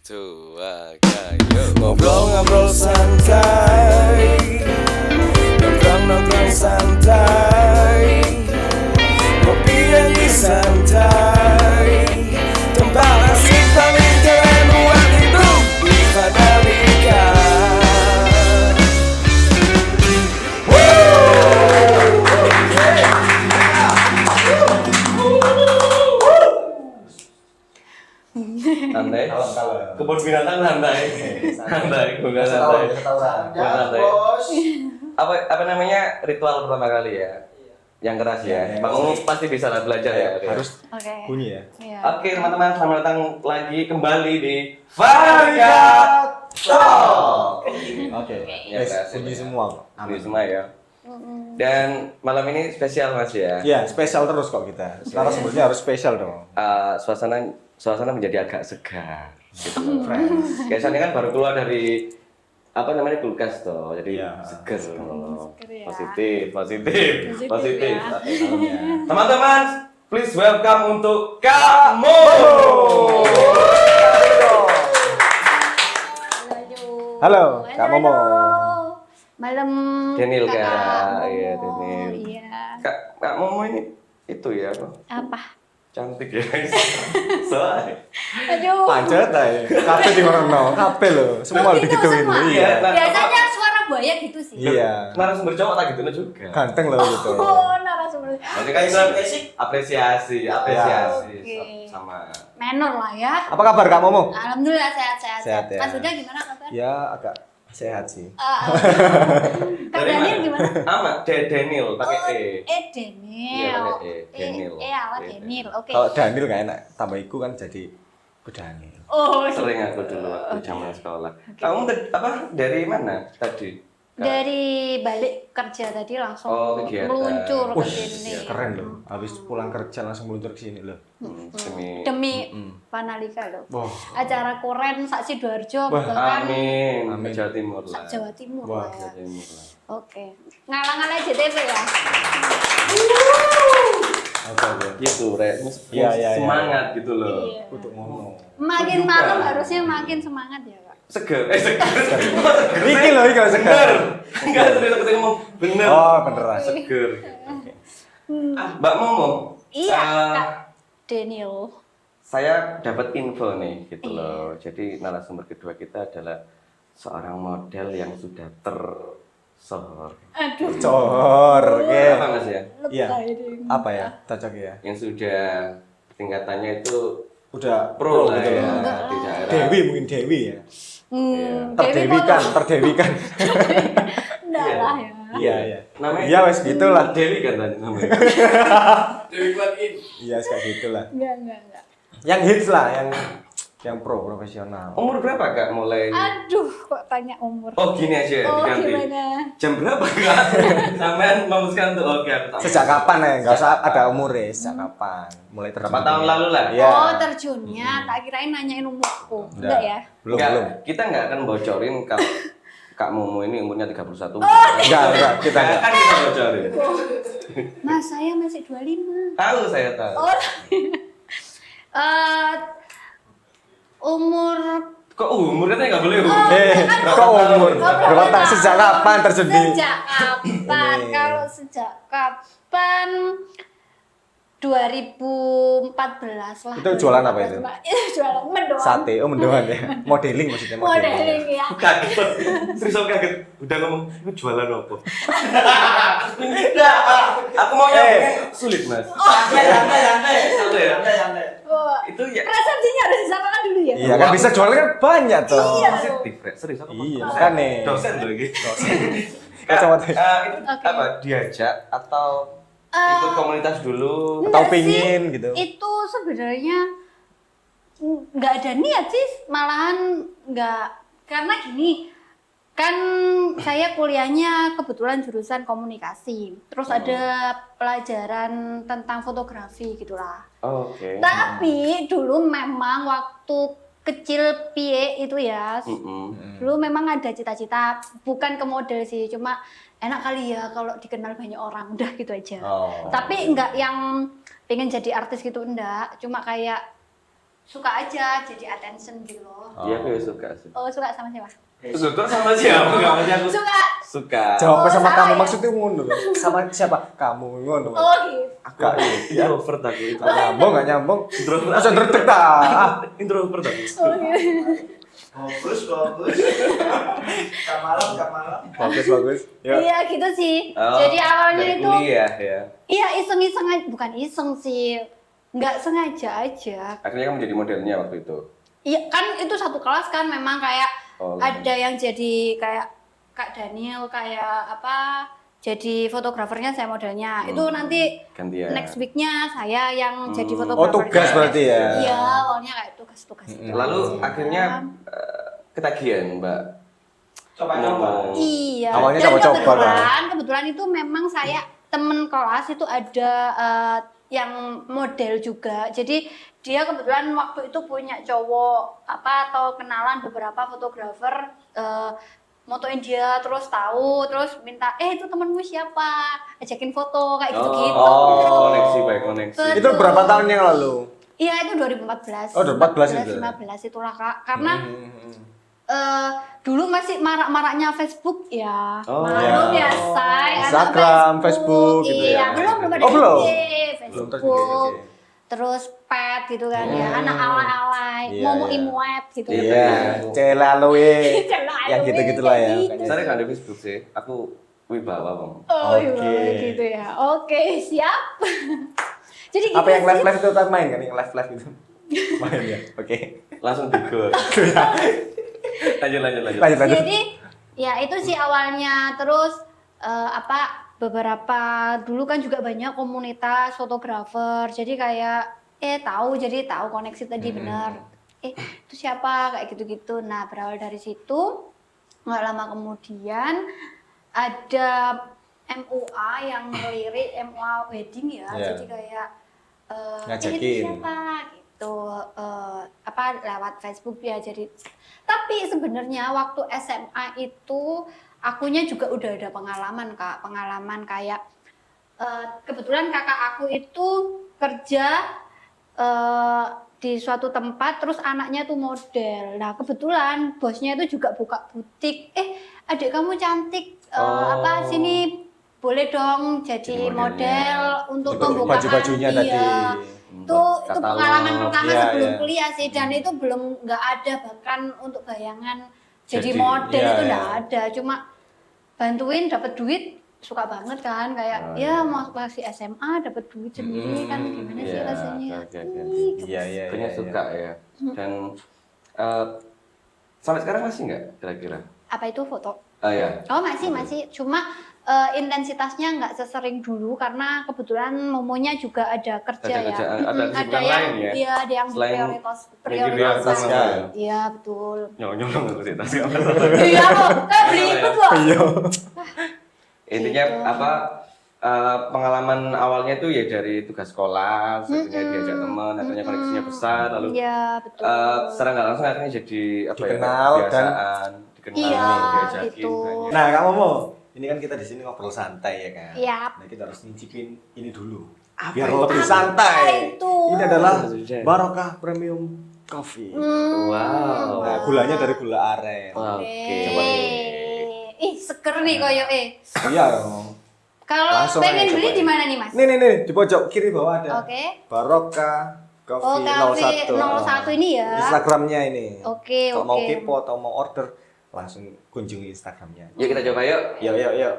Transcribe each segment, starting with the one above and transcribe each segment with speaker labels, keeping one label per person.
Speaker 1: Tua kayo.
Speaker 2: Ngobrol-ngobrol santai, nongkrong-nongkrong santai, kopi nyanyi santai, tempat asik paling keren buat hidup di Mandalika.
Speaker 3: Santai.
Speaker 4: Kalau
Speaker 3: Kebun binatang santai. Santai, bukan santai. Bukan santai. Apa namanya ritual pertama kali ya? Yang keras ya. Bang Ungu pasti bisa lah belajar ya.
Speaker 4: harus
Speaker 5: Oke.
Speaker 4: bunyi ya.
Speaker 5: Iya.
Speaker 3: Oke teman-teman, selamat datang lagi kembali di Varikat Talk.
Speaker 4: Oke.
Speaker 3: Ya, keras,
Speaker 4: Bunyi
Speaker 3: ya.
Speaker 4: semua.
Speaker 3: Bunyi semua ya. Dan malam ini spesial Mas ya.
Speaker 4: Iya, spesial terus kok kita. Narasumbernya harus spesial dong.
Speaker 3: Suasana menjadi agak segar gitu loh. Biasanya kan baru keluar dari apa namanya kulkas toh, jadi
Speaker 4: Iya.
Speaker 3: segar loh.
Speaker 5: Segar ya.
Speaker 3: Positif.
Speaker 5: Positif ya.
Speaker 3: Teman-teman, please welcome untuk kamu.
Speaker 4: Halo, Kak Momo.
Speaker 5: Malam.
Speaker 3: Daniel,
Speaker 5: Kak
Speaker 3: Kak.
Speaker 5: Momo.
Speaker 3: Iya, Daniel.
Speaker 5: Iya.
Speaker 3: Kak Momo ini itu ya apa?
Speaker 5: Apa?
Speaker 3: Cantik ya guys. Soalnya
Speaker 5: Aduh.
Speaker 4: Pancet aja. Kafe di mana? Kafe loh. Semua
Speaker 5: Oh, gitu
Speaker 4: digituin
Speaker 5: semua?
Speaker 4: loh. Iya.
Speaker 3: Nah,
Speaker 5: Biasanya suara buaya gitu sih.
Speaker 4: Iya.
Speaker 3: narasumber cowok tak gitu juga.
Speaker 4: Ganteng loh gitu.
Speaker 5: Oh, narasumber.
Speaker 3: Nanti kan apresiasi
Speaker 5: Oke.
Speaker 3: sama.
Speaker 5: Menor lah ya.
Speaker 4: Apa kabar Kak Momo?
Speaker 5: Alhamdulillah sehat-sehat.
Speaker 4: Sehat ya.
Speaker 5: Mas Huda gimana kabar?
Speaker 4: Ya agak sehat sih.
Speaker 5: Kak Daniel gimana?
Speaker 3: Amat, Daniel pakai E.
Speaker 5: Daniel.
Speaker 3: Iya, pakai E. Daniel.
Speaker 5: Ala Daniel. Oke.
Speaker 4: Kalau Daniel gak enak, tambah iku kan jadi Daniel.
Speaker 5: Oh,
Speaker 3: Sering aku dulu waktu zaman sekolah. Kamu dari mana tadi? Kak?
Speaker 5: dari balik kerja tadi langsung
Speaker 3: kegiatan.
Speaker 5: meluncur ke
Speaker 4: Wih,
Speaker 5: sini.
Speaker 4: keren loh. Habis pulang kerja langsung meluncur ke sini loh.
Speaker 3: Demi
Speaker 5: Demi Panalika loh.
Speaker 4: Wah.
Speaker 5: Acara koren sak Sidoarjo
Speaker 4: Wah,
Speaker 5: bahkan
Speaker 3: Amin.
Speaker 4: Amin.
Speaker 3: Jawa Timur
Speaker 5: sak
Speaker 3: lah.
Speaker 5: Jawa Timur
Speaker 4: Wah,
Speaker 5: lah ya.
Speaker 3: Jawa Timur lah.
Speaker 5: Oke. Ngalang-ngalang JTV ya.
Speaker 4: Oke.
Speaker 3: Gitu, Rek.
Speaker 4: Iya, iya, iya.
Speaker 3: Semangat gitu loh.
Speaker 5: Iya.
Speaker 4: Untuk ngomong.
Speaker 5: Makin
Speaker 3: Tunjukkan.
Speaker 5: malam harusnya makin semangat ya, Kak.
Speaker 3: Seger.
Speaker 4: Iki loh, iki
Speaker 3: Bener.
Speaker 4: segar.
Speaker 3: Enggak serius aku ngomong bener.
Speaker 4: Oh, beneran.
Speaker 3: Seger. Mbak Momo.
Speaker 5: Iya,
Speaker 3: eh,
Speaker 5: Kak Daniel.
Speaker 3: Saya dapat info nih gitu
Speaker 5: Iya.
Speaker 3: loh. Jadi narasumber kedua kita adalah seorang model yang sudah tersohor.
Speaker 5: Aduh.
Speaker 4: Cor, oke.
Speaker 3: Apa Mas ya?
Speaker 4: Iya.
Speaker 5: lebay deh.
Speaker 4: Apa ya? Cocok ya.
Speaker 3: Yang sudah tingkatannya itu
Speaker 4: Udah
Speaker 3: pro lah
Speaker 4: gitu.
Speaker 3: ya
Speaker 5: Enggak
Speaker 3: di daerah.
Speaker 4: Dewi mungkin Dewi ya.
Speaker 3: Iya.
Speaker 4: Terdewikan, terdewikan.
Speaker 5: Enggak lah ya.
Speaker 4: Iya, iya.
Speaker 3: Namanya
Speaker 4: Iya, wes gitulah.
Speaker 3: Dewi kan tadi namanya.
Speaker 4: Iya, kayak gitulah.
Speaker 5: Enggak.
Speaker 4: Yang hits lah, yang profesional.
Speaker 3: Umur berapa Kak mulai?
Speaker 5: Aduh, kok tanya umur.
Speaker 3: Oh gini aja
Speaker 5: Oh,
Speaker 3: diganti.
Speaker 5: gimana?
Speaker 3: Jam berapa Kak? Sampean memutuskan untuk oke. aku tahu.
Speaker 4: Sejak kapan ya? Enggak usah
Speaker 3: Sejak
Speaker 4: ada
Speaker 3: kapan?
Speaker 4: umur ya, sejak kapan? Mulai terjun.
Speaker 3: Berapa tahun lalu lah?
Speaker 4: Iya.
Speaker 5: Oh, terjunnya. Tak kirain nanyain umurku. Enggak ya?
Speaker 4: Belum,
Speaker 3: Enggak,
Speaker 4: belum.
Speaker 3: kita nggak akan bocorin kalau Kak Momo ini umurnya 31.
Speaker 4: Enggak, kita
Speaker 3: Nggak
Speaker 4: enggak.
Speaker 3: akan kita bocorin.
Speaker 5: Mas, saya masih 25.
Speaker 3: Tahu saya tahu.
Speaker 5: Oh. Umur
Speaker 3: Kok umur katanya nggak boleh umur?
Speaker 4: Kok umur? Berapa tahun? Sejak kapan terjun di?
Speaker 5: Sejak kapan?
Speaker 4: Ini.
Speaker 5: Kalau sejak kapan? 2014 lah.
Speaker 4: Itu jualan apa itu?
Speaker 5: Jualan mendoan.
Speaker 4: Sate, oh mendoan ya. Modeling maksudnya
Speaker 5: Modeling ya.
Speaker 3: Kaget. Serius aku kaget. Udah ngomong, ini jualan apa? Enggak, aku maunya sulit Mas. Santai ya.
Speaker 5: Oh,
Speaker 3: Itu ya
Speaker 5: resepsinya harus disamakan dulu ya.
Speaker 4: Iya kan bisa jualan kan banyak tuh.
Speaker 5: Iya.
Speaker 3: positif, Rek. Serius aku.
Speaker 4: Iya,
Speaker 3: dosen.
Speaker 4: kan nih.
Speaker 3: Dosen loh ini.
Speaker 4: Kacamata.
Speaker 3: Itu
Speaker 5: Oke.
Speaker 3: apa? Diajak atau ikut komunitas dulu?
Speaker 4: Atau
Speaker 5: Enggak
Speaker 4: pingin
Speaker 5: sih.
Speaker 4: gitu.
Speaker 5: Itu sebenarnya nggak ada niat sih, malahan nggak, karena gini kan saya kuliahnya kebetulan jurusan komunikasi, terus ada pelajaran tentang fotografi gitulah.
Speaker 3: Oke.
Speaker 5: Tapi dulu memang waktu kecil piye itu ya, dulu memang ada cita-cita bukan ke model sih, cuma enak kali ya kalau dikenal banyak orang, udah gitu aja.
Speaker 3: Oh.
Speaker 5: Tapi enggak yang pengen jadi artis gitu, enggak, cuma kayak suka aja jadi attention gitu loh.
Speaker 3: Iya, aku juga suka sih.
Speaker 5: Oh, suka sama siapa?
Speaker 3: Suka sama siapa? Enggak maksudnya aku
Speaker 5: Suka.
Speaker 3: suka.
Speaker 4: Jawabnya sama
Speaker 5: salah
Speaker 4: kamu
Speaker 5: ya?
Speaker 4: maksudnya ngono loh. Sama siapa? Kamu ngono.
Speaker 5: Oh, gitu.
Speaker 4: Enggak.
Speaker 3: Introvert aku itu.
Speaker 4: Enggak nyambung.
Speaker 3: Introvert.
Speaker 4: Masa ndredeg ta?
Speaker 3: Introvert aku.
Speaker 5: Oh, gitu.
Speaker 2: Fokus. Kamalam.
Speaker 4: Bagus. Ya.
Speaker 5: Iya gitu sih.
Speaker 3: Oh,
Speaker 5: Jadi awalnya
Speaker 3: dari
Speaker 5: itu
Speaker 3: kuliah ya.
Speaker 5: iya iseng-iseng aja, bukan iseng sih. Nggak sengaja aja.
Speaker 3: Akhirnya kamu jadi modelnya waktu itu.
Speaker 5: Iya kan itu satu kelas kan memang kayak
Speaker 3: Oh,
Speaker 5: ada yang jadi kayak Kak Daniel kayak apa jadi fotografernya saya modelnya. Itu nanti
Speaker 3: gantian.
Speaker 5: next weeknya saya yang jadi
Speaker 4: Oh,
Speaker 5: fotografernya.
Speaker 4: tugas berarti ya.
Speaker 5: Iya, awalnya kayak tugas-tugas itu
Speaker 3: Lalu
Speaker 5: aja.
Speaker 3: akhirnya ketagihan, Mbak.
Speaker 2: Coba-coba.
Speaker 5: Iya.
Speaker 4: Awalnya
Speaker 5: Dan
Speaker 4: coba-coba,
Speaker 5: kebetulan itu memang saya temen kelas itu ada yang model juga. Jadi dia kebetulan waktu itu punya cowok atau kenalan beberapa fotografer motoin dia terus tahu terus minta itu temenmu siapa ajakin foto kayak gitu-gitu.
Speaker 3: Koneksi baik koneksi.
Speaker 5: Betul.
Speaker 4: Itu berapa tahun yang lalu?
Speaker 5: Iya itu 2014.
Speaker 4: Oh, 2014 itu.
Speaker 5: 15 itulah Kak. Karena dulu masih marak-maraknya Facebook ya.
Speaker 3: Oh,
Speaker 5: Malu
Speaker 4: iya.
Speaker 5: biasa. anak
Speaker 4: Instagram, Facebook gitu
Speaker 5: iya.
Speaker 4: ya.
Speaker 5: Belum ada
Speaker 4: Oh, belum?
Speaker 5: IG,
Speaker 4: Belum terus
Speaker 5: Facebook.
Speaker 4: IG.
Speaker 5: Terus pet gitu kan ya, anak alay-alay,
Speaker 4: Iya,
Speaker 5: momo
Speaker 4: iya.
Speaker 5: imuet gitu.
Speaker 4: Iya, celaloe.
Speaker 5: Celaloe,
Speaker 4: Yang gitu-gitulah ya.
Speaker 5: kayak gitu.
Speaker 4: makanya.
Speaker 3: Saya nggak ada Facebook sih. Aku wibawa, Bang.
Speaker 5: Oh iya
Speaker 4: Oke.
Speaker 5: gitu ya. Oke, siap. Jadi gitu
Speaker 4: Apa yang
Speaker 5: sih.
Speaker 4: live itu kan main kan yang live itu? Main ya. Oke.
Speaker 3: Langsung digo. lanjut.
Speaker 4: Lanjut.
Speaker 5: Jadi ya itu sih awalnya terus beberapa dulu kan juga banyak komunitas fotografer jadi kayak jadi tahu koneksi tadi benar itu siapa kayak gitu-gitu. Nah berawal dari situ nggak lama kemudian ada MUA yang ngelirik MUA wedding ya
Speaker 4: Iya.
Speaker 5: jadi kayak
Speaker 4: Ngajakin.
Speaker 5: itu siapa gitu lewat Facebook ya jadi tapi sebenarnya waktu SMA itu akunya juga udah ada pengalaman kayak kebetulan kakak aku itu kerja di suatu tempat terus anaknya tuh model. Nah kebetulan bosnya itu juga buka butik. Adik kamu cantik sini boleh dong jadi model untuk pembukaan
Speaker 4: baju-bajunya tadi.
Speaker 5: Itu pengalaman pertama
Speaker 4: Iya,
Speaker 5: sebelum
Speaker 4: iya.
Speaker 5: kuliah sih dan itu belum nggak ada bahkan untuk bayangan jadi
Speaker 3: Jadi,
Speaker 5: model
Speaker 4: iya,
Speaker 5: itu
Speaker 4: iya.
Speaker 5: nggak ada cuma bantuin dapat duit suka banget kan kayak masih SMA dapat duit sendiri kan gimana sih
Speaker 3: Iya,
Speaker 5: rasanya.
Speaker 3: oke.
Speaker 5: Gitu.
Speaker 4: Iya.
Speaker 3: Kayaknya suka ya. Dan sampai sekarang masih nggak kira-kira?
Speaker 5: Apa itu foto?
Speaker 3: Ya.
Speaker 5: Oh masih cuma intensitasnya nggak sesering dulu karena kebetulan momonya juga ada kerja
Speaker 3: Ada
Speaker 5: ya.
Speaker 3: kerjaan, ada kesibukan
Speaker 5: yang
Speaker 3: lain ya?
Speaker 5: iya ada yang
Speaker 3: Selain
Speaker 5: prioritaskan.
Speaker 3: prioritasnya.
Speaker 5: Iya betul.
Speaker 3: Nyolong aku sih tas
Speaker 5: Iya loh, kan belibet loh.
Speaker 4: Iya.
Speaker 3: Intinya
Speaker 5: Gitu.
Speaker 3: pengalaman awalnya tuh ya dari tugas sekolah, akhirnya diajak teman, akhirnya koneksinya besar, lalu
Speaker 5: Iya betul.
Speaker 3: secara nggak langsung akhirnya jadi
Speaker 4: Dikenal dan-
Speaker 3: kebiasaan, dikenal,
Speaker 5: Iya,
Speaker 3: diajakin
Speaker 5: gitu.
Speaker 3: banyak.
Speaker 4: Nah, kamu mau ini kan kita di sini ngobrol santai ya kan?
Speaker 5: Iya.
Speaker 4: Nah, kita harus nyicipin ini dulu.
Speaker 3: Apa
Speaker 4: Biar
Speaker 3: itu?
Speaker 4: lebih santai.
Speaker 5: itu?
Speaker 4: Ini adalah
Speaker 3: Sudah.
Speaker 4: Barokah Premium Coffee.
Speaker 3: Wow.
Speaker 4: Nah, gulanya dari gula aren.
Speaker 3: Oke.
Speaker 4: Coba nih.
Speaker 5: Ih, seger nih koyo
Speaker 4: Iya dong.
Speaker 5: Kalau
Speaker 4: Langsung
Speaker 5: pengen
Speaker 4: aja
Speaker 5: beli
Speaker 4: coba
Speaker 5: di
Speaker 4: ya.
Speaker 5: mana nih, Mas?
Speaker 4: Nih, di pojok kiri bawah ada.
Speaker 5: Oke.
Speaker 4: Barokah
Speaker 5: Oh,
Speaker 4: Coffee
Speaker 5: Cafe
Speaker 4: 01.
Speaker 5: 01 ini ya.
Speaker 4: Instagramnya ini.
Speaker 5: Oke,
Speaker 4: Kalau mau
Speaker 5: oke.
Speaker 4: kepo atau mau order, langsung kunjungi Instagramnya.
Speaker 3: Yuk kita coba yuk.
Speaker 4: Yuk.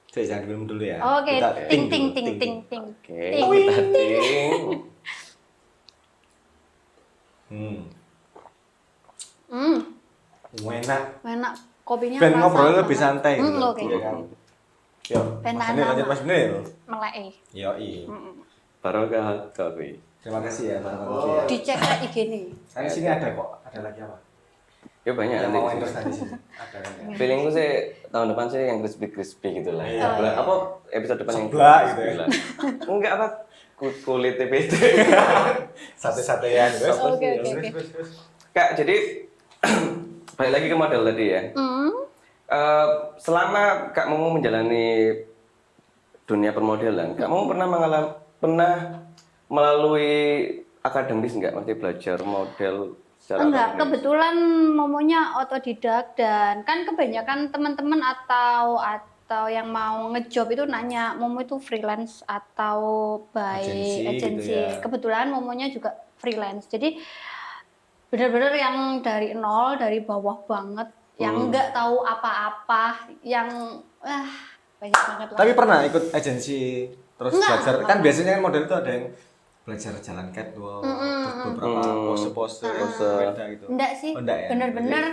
Speaker 4: Saya jangan minum dulu ya.
Speaker 5: Oke,
Speaker 4: Kita
Speaker 5: ting
Speaker 4: dulu,
Speaker 5: ting.
Speaker 3: Oke,
Speaker 5: Ting.
Speaker 3: kita ting.
Speaker 4: Enak.
Speaker 5: Enak kopinya
Speaker 4: Ben
Speaker 5: rasa
Speaker 4: ngobrolnya lebih
Speaker 5: banget.
Speaker 4: santai gitu.
Speaker 5: Oke.
Speaker 4: Iya kan? Yuk,
Speaker 5: Ben
Speaker 4: Mas
Speaker 5: tahan
Speaker 4: Nil, lanjut
Speaker 5: lama.
Speaker 4: Mas Nil.
Speaker 5: Melek.
Speaker 4: Yoi.
Speaker 3: Barokah Coffee.
Speaker 4: Terima kasih ya Barokah Coffee ya.
Speaker 5: Dicek ke IG nih.
Speaker 4: Kan di sini ada kok. Ada lagi apa?
Speaker 3: Ya banyak
Speaker 4: Yang
Speaker 3: nanti.
Speaker 4: mau
Speaker 3: di sini.
Speaker 4: endorse tadi sini. Ada kan ya?
Speaker 3: Feelingku sih tahun depan sih yang crispy gitu lah.
Speaker 4: Iya.
Speaker 3: Apa episode depan yang
Speaker 4: Seblak
Speaker 3: crispy
Speaker 4: gitu ya.
Speaker 3: lah. Enggak apa kulit TPT.
Speaker 4: Sate-satean. Wes,
Speaker 5: Oke,
Speaker 4: wes,
Speaker 5: oke,
Speaker 4: wes,
Speaker 5: oke.
Speaker 4: wes, wes.
Speaker 3: Kak, jadi balik lagi ke model tadi ya. Selama Kak mau menjalani dunia permodelan, Kak mau pernah melalui akademis nggak? Masih belajar model secara
Speaker 5: Enggak,
Speaker 3: akademis?
Speaker 5: kebetulan momonya otodidak dan kan kebanyakan teman-teman atau yang mau ngejob itu nanya momo itu freelance atau by
Speaker 4: Agensi
Speaker 5: agency.
Speaker 4: gitu ya.
Speaker 5: Kebetulan momonya juga freelance. Jadi benar-benar yang dari nol, dari bawah banget, yang nggak tahu apa-apa, yang banyak banget lah.
Speaker 4: Tapi pernah ikut agensi terus
Speaker 5: Enggak,
Speaker 4: belajar
Speaker 5: enggak.
Speaker 4: kan biasanya kan model itu ada yang belajar jalan catwalk, terus beberapa pose-pose beda gitu.
Speaker 5: Enggak sih,
Speaker 4: Oh, enggak ya?
Speaker 5: bener-bener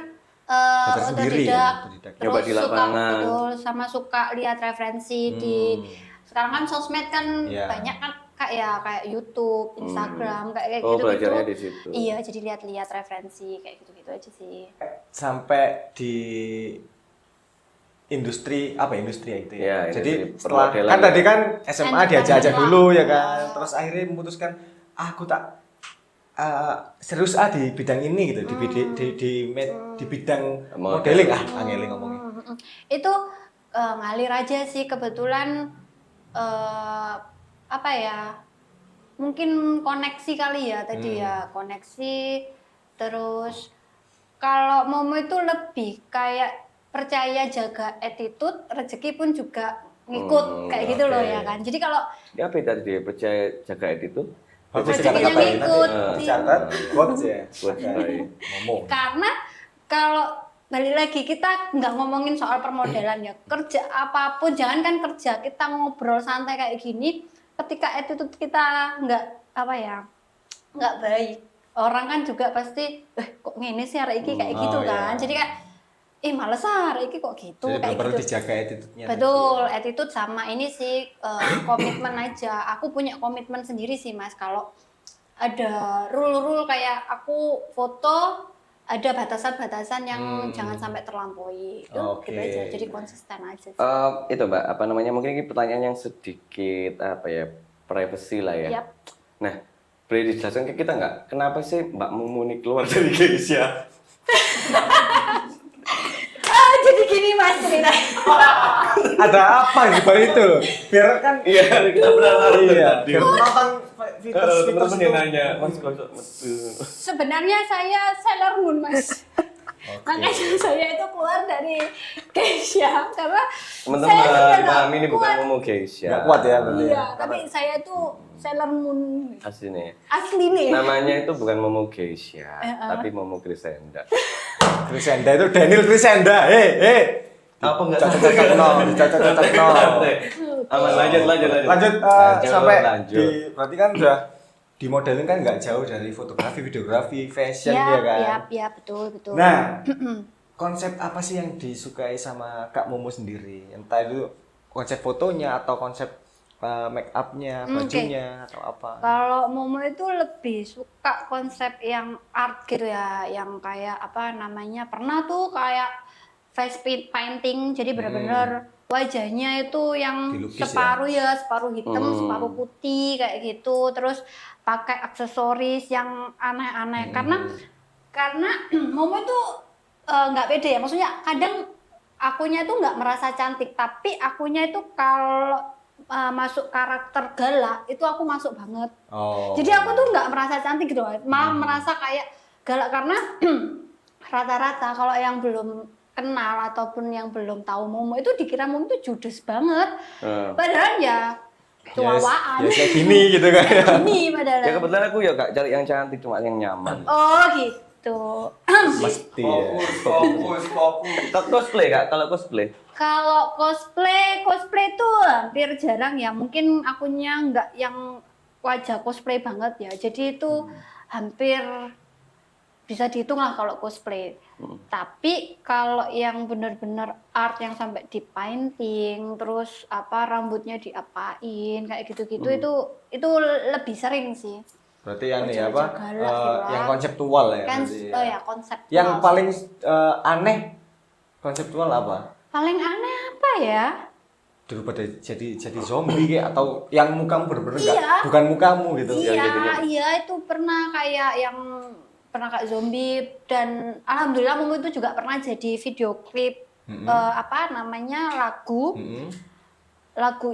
Speaker 4: Belajar sendiri ya,
Speaker 5: otodidak,
Speaker 4: otodidak.
Speaker 3: Coba di
Speaker 5: terus suka
Speaker 3: lapangan.
Speaker 5: betul, sama suka lihat referensi di sekarang kan sosmed kan
Speaker 4: Iya.
Speaker 5: banyak kan kayak YouTube, Instagram kayak
Speaker 3: Oh,
Speaker 5: gitu-gitu.
Speaker 3: belajarnya di situ.
Speaker 5: Iya, jadi lihat-lihat referensi kayak gitu-gitu aja sih.
Speaker 4: Sampai di industri ya itu ya.
Speaker 3: Ya,
Speaker 4: Jadi
Speaker 3: industri
Speaker 4: setelah
Speaker 3: permodelan
Speaker 4: kan
Speaker 3: ya.
Speaker 4: tadi kan SMA diajak-ajak
Speaker 5: Entertainment
Speaker 4: dulu
Speaker 5: lah.
Speaker 4: ya kan. Terus akhirnya memutuskan aku tak serius di bidang ini gitu, di bidang modeling angeling ngomongnya.
Speaker 5: Itu ngalir aja sih kebetulan apa ya? Mungkin koneksi kali ya tadi ya, koneksi terus kalau Momo itu lebih kayak percaya jaga attitude, rezeki pun juga ngikut kayak gitu loh
Speaker 4: oke.
Speaker 5: ya kan. Jadi kalau
Speaker 3: Dia apa tadi dia percaya jaga itu?
Speaker 4: Bagus
Speaker 5: rezekinya
Speaker 4: dikata-katain
Speaker 5: ngikut,
Speaker 4: nanti.
Speaker 5: iya.
Speaker 4: Catat, quotes ya.
Speaker 3: Buat baik.
Speaker 4: Ngomong.
Speaker 5: karena kalau balik lagi kita nggak ngomongin soal permodelan ya, kerja apapun jangan kan kerja, kita ngobrol santai kayak gini, ketika attitude kita nggak apa ya, nggak baik, orang kan juga pasti kok ngene sih arek iki kayak gitu kan.
Speaker 4: iya.
Speaker 5: Jadi kayak males arek iki kok gitu
Speaker 4: Jadi
Speaker 5: kayak
Speaker 4: perlu
Speaker 5: gitu.
Speaker 4: dijaga attitude-nya.
Speaker 5: Betul, attitude sama ini sih komitmen aja. Aku punya komitmen sendiri sih Mas. Kalau ada rule-rule kayak aku foto ada batasan-batasan yang jangan sampai terlampaui. Itu
Speaker 4: Oke.
Speaker 5: gitu aja. Jadi konsisten aja sih.
Speaker 3: Itu Mbak, apa namanya? Mungkin ini pertanyaan yang sedikit apa ya, privacy lah ya.
Speaker 5: Yap.
Speaker 3: Nah, boleh dijelaskan ke kita nggak? Kenapa sih Mbak Mumuni keluar dari Geisha?
Speaker 5: Jadi gini Mas ceritanya.
Speaker 4: Ada apa di balik itu loh? Biar kan
Speaker 3: Iya, kita penasaran
Speaker 4: iya,
Speaker 3: tadi.
Speaker 4: biar penonton fitur
Speaker 3: Teman-teman
Speaker 4: itu.
Speaker 3: yang nanya, Mas kok
Speaker 5: Sebenarnya saya Sailor Moon Mas. Makanya saya itu keluar dari Geisha karena
Speaker 3: teman-teman
Speaker 5: saya juga nggak
Speaker 3: paham ini bukan
Speaker 5: kuat.
Speaker 3: Momo Geisha.
Speaker 4: Nggak kuat ya berarti.
Speaker 5: Iya, tapi saya itu Sailor Moon
Speaker 3: Aslinya.
Speaker 5: asli nih.
Speaker 3: Namanya itu bukan Momo Geisha, tapi Momo Grisenda.
Speaker 4: Crescenda itu Daniel Crescenda.
Speaker 3: Apa enggak
Speaker 4: Cocok no, cocok no.
Speaker 3: Aman, lanjut.
Speaker 4: Lanjut sampai
Speaker 3: lanjut.
Speaker 4: berarti kan udah di modeling kan nggak jauh dari fotografi, videografi, fashion ya kan.
Speaker 5: Ya, betul.
Speaker 4: Nah, konsep apa sih yang disukai sama Kak Momo sendiri? Entah itu konsep fotonya atau konsep make up-nya, bajunya atau apa?
Speaker 5: Kalau Momo itu lebih suka konsep yang art gitu ya, yang kayak apa namanya, pernah tuh kayak face painting, jadi benar-benar wajahnya itu yang
Speaker 4: Dilukis
Speaker 5: separuh ya, separuh hitam, separuh putih kayak gitu, terus pakai aksesoris yang aneh-aneh karena Momo itu nggak pede ya, maksudnya kadang akunya itu nggak merasa cantik, tapi akunya itu kalau masuk karakter galak itu aku masuk banget.
Speaker 4: Oh.
Speaker 5: Jadi aku tuh nggak merasa cantik gitu, malah merasa kayak galak karena rata-rata kalau yang belum kenal ataupun yang belum tahu Momo itu dikira Momo itu judes banget. Padahal ya cuawaan.
Speaker 4: Ya kayak gini gitu kan.
Speaker 5: Gini padahal.
Speaker 3: Ya kebetulan aku ya gak cari yang cantik, cuma yang nyaman.
Speaker 5: Oh gitu.
Speaker 4: Mesti ya.
Speaker 2: Fokus.
Speaker 3: Cosplay Kak, kalau cosplay.
Speaker 5: Kalau cosplay tuh hampir jarang ya. Mungkin akunya nggak yang wajah cosplay banget ya. Jadi itu hampir bisa dihitung lah kalau cosplay. Tapi kalau yang benar-benar art yang sampai di painting, terus apa rambutnya diapain kayak gitu-gitu itu lebih sering sih.
Speaker 4: Berarti yang
Speaker 5: Wajah-wajah
Speaker 4: apa?
Speaker 5: galak gitu lah.
Speaker 4: Yang konseptual ya.
Speaker 5: Kan
Speaker 4: berarti ya.
Speaker 5: oh ya konseptual.
Speaker 4: Yang
Speaker 5: sih.
Speaker 4: paling aneh konseptual apa?
Speaker 5: Paling aneh apa ya?
Speaker 4: Daripada jadi zombie kayak atau yang mukamu bener-bener
Speaker 5: Iya.
Speaker 4: bukan mukamu gitu.
Speaker 5: Iya itu pernah kayak yang pernah kayak zombie dan alhamdulillah Momo itu juga pernah jadi video klip apa namanya lagu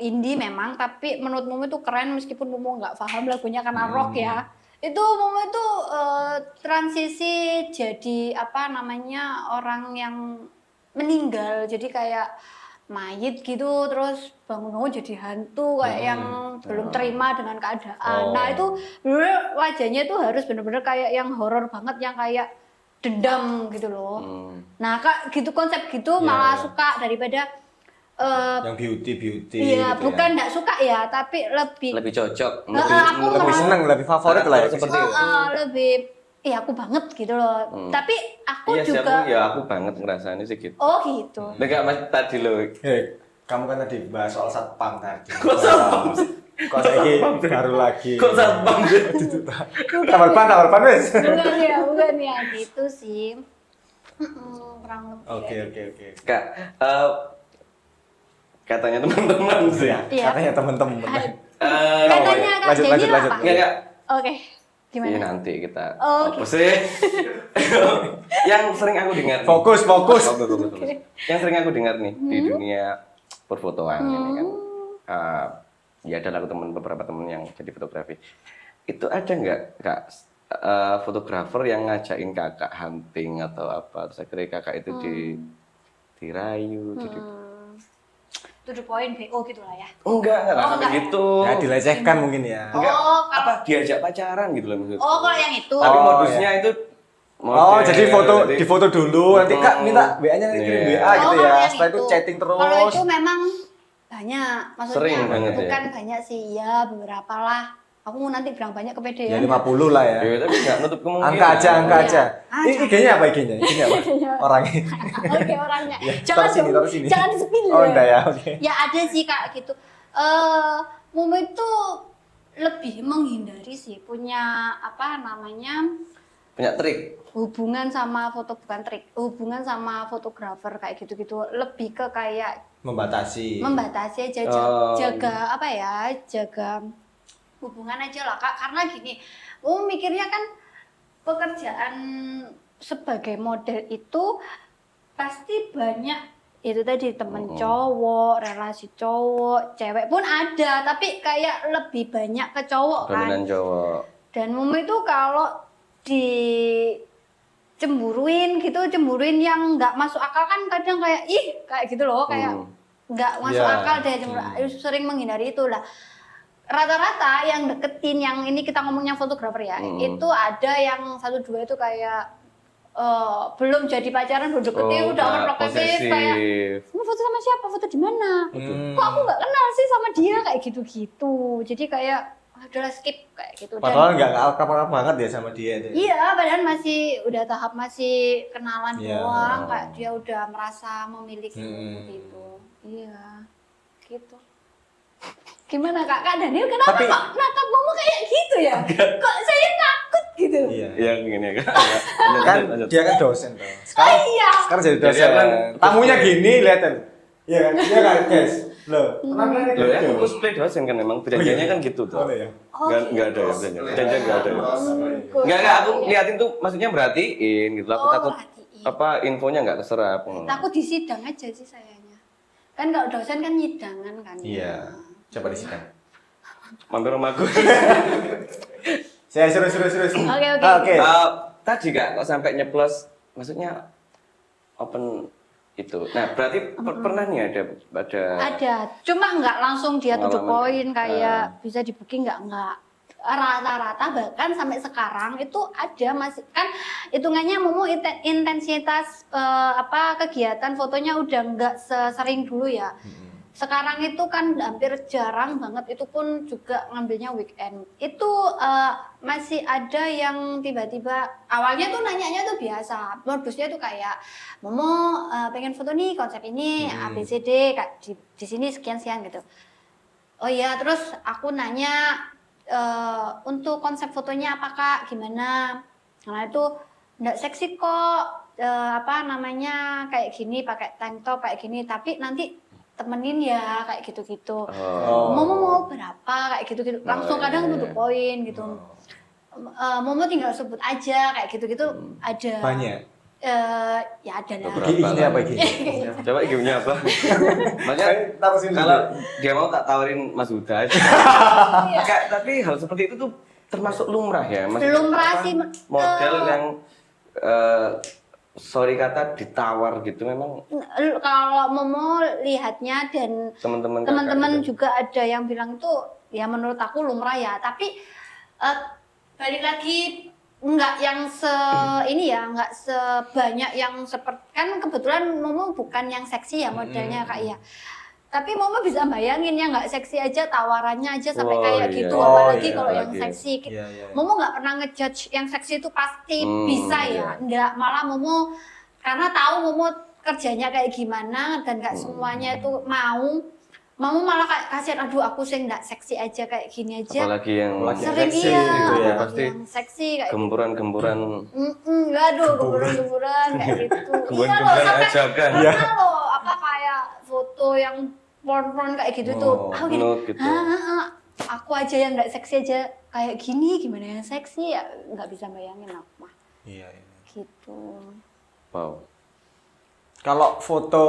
Speaker 5: indie memang, tapi menurut Momo itu keren meskipun Momo nggak paham lagunya karena rock ya. Itu Momo itu transisi jadi apa namanya orang yang meninggal, jadi kayak mayit gitu, terus bangun-bangun jadi hantu kayak yang belum terima dengan keadaan. Nah itu bener wajahnya itu harus bener-bener kayak yang horor banget, yang kayak dendam gitu loh. Nah kak gitu konsep gitu malah suka daripada
Speaker 4: yang beauty
Speaker 5: iya
Speaker 4: gitu
Speaker 5: bukan nggak suka ya, tapi lebih
Speaker 3: cocok.
Speaker 5: aku
Speaker 4: lebih
Speaker 5: merasa-
Speaker 4: seneng, lebih favorit lah ya.
Speaker 3: Seperti itu.
Speaker 5: lebih iya aku banget gitu loh. Tapi aku
Speaker 3: Iya sih,
Speaker 5: juga
Speaker 3: aku banget ngerasain sih gitu.
Speaker 5: oh gitu.
Speaker 3: Enggak mas tadi lo.
Speaker 4: Kamu kan tadi bahas soal satpam tadi.
Speaker 3: Kok satpam sih?
Speaker 4: Kok lagi baru lagi.
Speaker 3: Kok satpam sih?
Speaker 4: Kamar pan wes.
Speaker 5: bukan ya gitu sih. Kurang lebih.
Speaker 4: Oke.
Speaker 3: Kak, katanya teman-teman sih.
Speaker 5: Iya.
Speaker 4: Katanya teman-teman.
Speaker 5: Katanya Kak
Speaker 4: lanjut,
Speaker 5: Denny
Speaker 4: lanjut, lanjut.
Speaker 5: apa?
Speaker 3: Enggak.
Speaker 5: Oke. Gimana?
Speaker 3: Iya nanti kita.
Speaker 5: Oh,
Speaker 3: Apa sih? Yang sering aku dengar. nih.
Speaker 4: Fokus.
Speaker 3: Fokus. Yang sering aku dengar nih di dunia perfotoan ini kan. Ya ada aku beberapa teman yang jadi fotografi. Itu ada nggak kak fotografer yang ngajakin kakak hunting atau apa? Terus akhirnya kakak itu dirayu, jadi
Speaker 5: To the point BO gitu lah ya.
Speaker 3: enggak
Speaker 5: enggak
Speaker 3: sampai
Speaker 5: ya?
Speaker 3: gitu.
Speaker 4: Ya dilecehkan mungkin ya.
Speaker 3: Enggak,
Speaker 5: Oh, kalau-
Speaker 3: apa diajak pacaran gitu loh maksudnya.
Speaker 5: Oh, kalau yang itu.
Speaker 3: Tapi
Speaker 4: Oh,
Speaker 3: modusnya itu
Speaker 4: Oh, jadi
Speaker 3: jadi-
Speaker 4: difoto dulu, nanti Kak minta WA-nya kirim
Speaker 3: Iya.
Speaker 4: WA gitu
Speaker 5: kalau
Speaker 4: ya.
Speaker 5: yang
Speaker 4: Setelah itu chatting terus.
Speaker 5: Kalau itu memang banyak, maksudnya
Speaker 3: Sering banget ya?
Speaker 5: bukan banyak sih, ya beberapa lah. Aku nanti bilang banyak ke PD
Speaker 4: Ya
Speaker 5: ya.
Speaker 4: 50 lah ya.
Speaker 3: Ya, tapi enggak nutup kemungkinan.
Speaker 4: Angka aja.
Speaker 5: Iya.
Speaker 4: Ini IG-nya apa IG-nya? IG-nya apa? Orangnya.
Speaker 5: Oke orangnya.
Speaker 4: Ya,
Speaker 5: Jangan
Speaker 4: taruh sini,
Speaker 5: dong,
Speaker 4: taruh sini.
Speaker 5: jangan di-spill
Speaker 4: Oh, enggak ya. Oke.
Speaker 5: Ya ada sih Kak gitu. Momo itu lebih menghindari sih, punya apa namanya
Speaker 3: Punya trik.
Speaker 5: hubungan sama hubungan sama fotografer kayak gitu-gitu, lebih ke kayak
Speaker 4: Membatasi.
Speaker 5: aja jaga apa ya, jaga hubungan aja lah Kak, karena gini mikirnya kan pekerjaan sebagai model itu pasti banyak itu tadi temen cowok, relasi cowok, cewek pun ada, tapi kayak lebih banyak ke cowok kan.
Speaker 3: Dominan cowok.
Speaker 5: Dan Momo itu kalau cemburuin yang nggak masuk akal kan kadang kayak ih kayak gitu loh, kayak nggak masuk
Speaker 4: Iya.
Speaker 5: akal deh, sering menghindari itu lah. Rata-rata yang deketin, yang ini kita ngomongnya fotografer ya, itu ada yang 1-2 itu kayak belum jadi pacaran, belum deketin, udah overprotective kayak kamu foto sama siapa, foto di mana, kok aku nggak kenal sih sama dia, kayak gitu-gitu. Jadi kayak udahlah skip kayak gitu.
Speaker 4: Padahal nggak akrab banget ya sama dia itu.
Speaker 5: Iya, padahal udah tahap masih kenalan
Speaker 4: Iya.
Speaker 5: doang, kayak dia udah merasa memiliki gitu. Iya, gitu. Gimana Kak Daniel, kenapa
Speaker 4: Tapi-
Speaker 5: kok nangkap Momo kayak gitu ya? Kok saya takut gitu?
Speaker 4: Iya.
Speaker 3: Yang gini kan.
Speaker 4: Kan dia kan dosen tuh. Sekarang,
Speaker 5: iya.
Speaker 4: sekarang jadi
Speaker 3: Jadi
Speaker 4: dosen.
Speaker 3: kan
Speaker 4: Tamunya gini, lihatin. Iya kan? Iya kan, guys. Loh, kenapa ini
Speaker 3: Loh ya,
Speaker 4: gitu?
Speaker 3: cosplay dosen kan memang perjanjiannya kan gitu tuh.
Speaker 4: Oh, iya.
Speaker 3: Enggak ada ya perjanjian enggak ada ya. Enggak, aku liatin tuh maksudnya merhatiin gitu. Aku
Speaker 5: Oh,
Speaker 3: takut
Speaker 5: merhatiin.
Speaker 3: apa infonya enggak keserap.
Speaker 5: Takut di sidang aja sih sayanya. Kan kalau dosen kan nyidangan kan.
Speaker 4: Iya. Coba disidang.
Speaker 3: Mampir rumahku.
Speaker 4: Saya serius.
Speaker 5: Oke.
Speaker 4: Oke.
Speaker 3: Tadi Kak kok sampai nyeplos maksudnya open itu. Nah, berarti pernah nih ada
Speaker 5: Ada, cuma nggak langsung dia to the
Speaker 3: Pengalaman.
Speaker 5: point kayak bisa di booking nggak. Rata-rata bahkan sampai sekarang itu ada masih kan hitungannya Momo intensitas kegiatan fotonya udah nggak sesering dulu ya. Sekarang itu kan hampir jarang banget, itu pun juga ngambilnya weekend. Itu masih ada yang tiba-tiba awalnya tuh nanyanya tuh biasa, modusnya tuh kayak Momo pengen foto nih konsep ini ABCD kayak di sini sekian gitu. Oh iya, terus aku nanya untuk konsep fotonya apa Kak, gimana? Nah itu nggak seksi kok, kayak gini pakai tank top kayak gini, tapi nanti temenin ya kayak gitu-gitu. Momo mau berapa kayak gitu-gitu. Langsung kadang to the point gitu. Momo tinggal sebut aja kayak gitu-gitu ada.
Speaker 4: Banyak.
Speaker 5: Ya ada lah.
Speaker 4: Ini apa ini?
Speaker 3: Coba gimana apa? Maksudnya
Speaker 4: Taruh sini.
Speaker 3: kalau dia mau tak tawarin Mas Huda aja. Kak, tapi hal seperti itu tuh termasuk lumrah ya,
Speaker 5: Lumrah sih,
Speaker 3: model yang sorry kata ditawar gitu memang
Speaker 5: kalau Momo lihatnya dan
Speaker 3: teman-teman
Speaker 5: teman-teman
Speaker 3: kakak gitu.
Speaker 5: juga ada yang bilang itu ya menurut aku lumrah ya, tapi balik lagi nggak yang ini ya, nggak sebanyak yang seperti, kan kebetulan Momo bukan yang seksi ya modelnya Kak ya. Tapi Momo bisa bayangin ya, nggak seksi aja tawarannya aja sampai
Speaker 3: Oh,
Speaker 5: kayak
Speaker 3: iya.
Speaker 5: gitu,
Speaker 4: Oh,
Speaker 5: apalagi
Speaker 4: iya,
Speaker 5: kalau yang
Speaker 3: apalagi.
Speaker 5: seksi.
Speaker 4: Iya, iya.
Speaker 5: Momo nggak pernah ngejudge yang seksi itu pasti bisa ya,
Speaker 3: iya.
Speaker 5: nggak, malah Momo karena tahu Momo kerjanya kayak gimana dan nggak semuanya itu mau malah kayak kasihan, aduh aku sih nggak seksi aja kayak gini aja.
Speaker 3: Apalagi yang
Speaker 5: Sering
Speaker 4: seksi
Speaker 5: iya,
Speaker 4: gitu ya.
Speaker 5: apalagi
Speaker 3: Pasti
Speaker 5: yang seksi kayak
Speaker 3: gemburan-gemburan
Speaker 5: nggak, aduh gemburan kayak gitu. Iya loh,
Speaker 3: gemburan
Speaker 5: sampai
Speaker 3: ajakan.
Speaker 5: pernah loh apa kayak foto yang porn kayak gitu tuh.
Speaker 4: Oh,
Speaker 5: Aku gini,
Speaker 3: nude gitu.
Speaker 5: aku aja yang nggak seksi aja kayak gini, gimana yang seksi ya, nggak bisa bayangin aku mah.
Speaker 4: Iya.
Speaker 5: Gitu.
Speaker 3: Wow.
Speaker 4: Kalau foto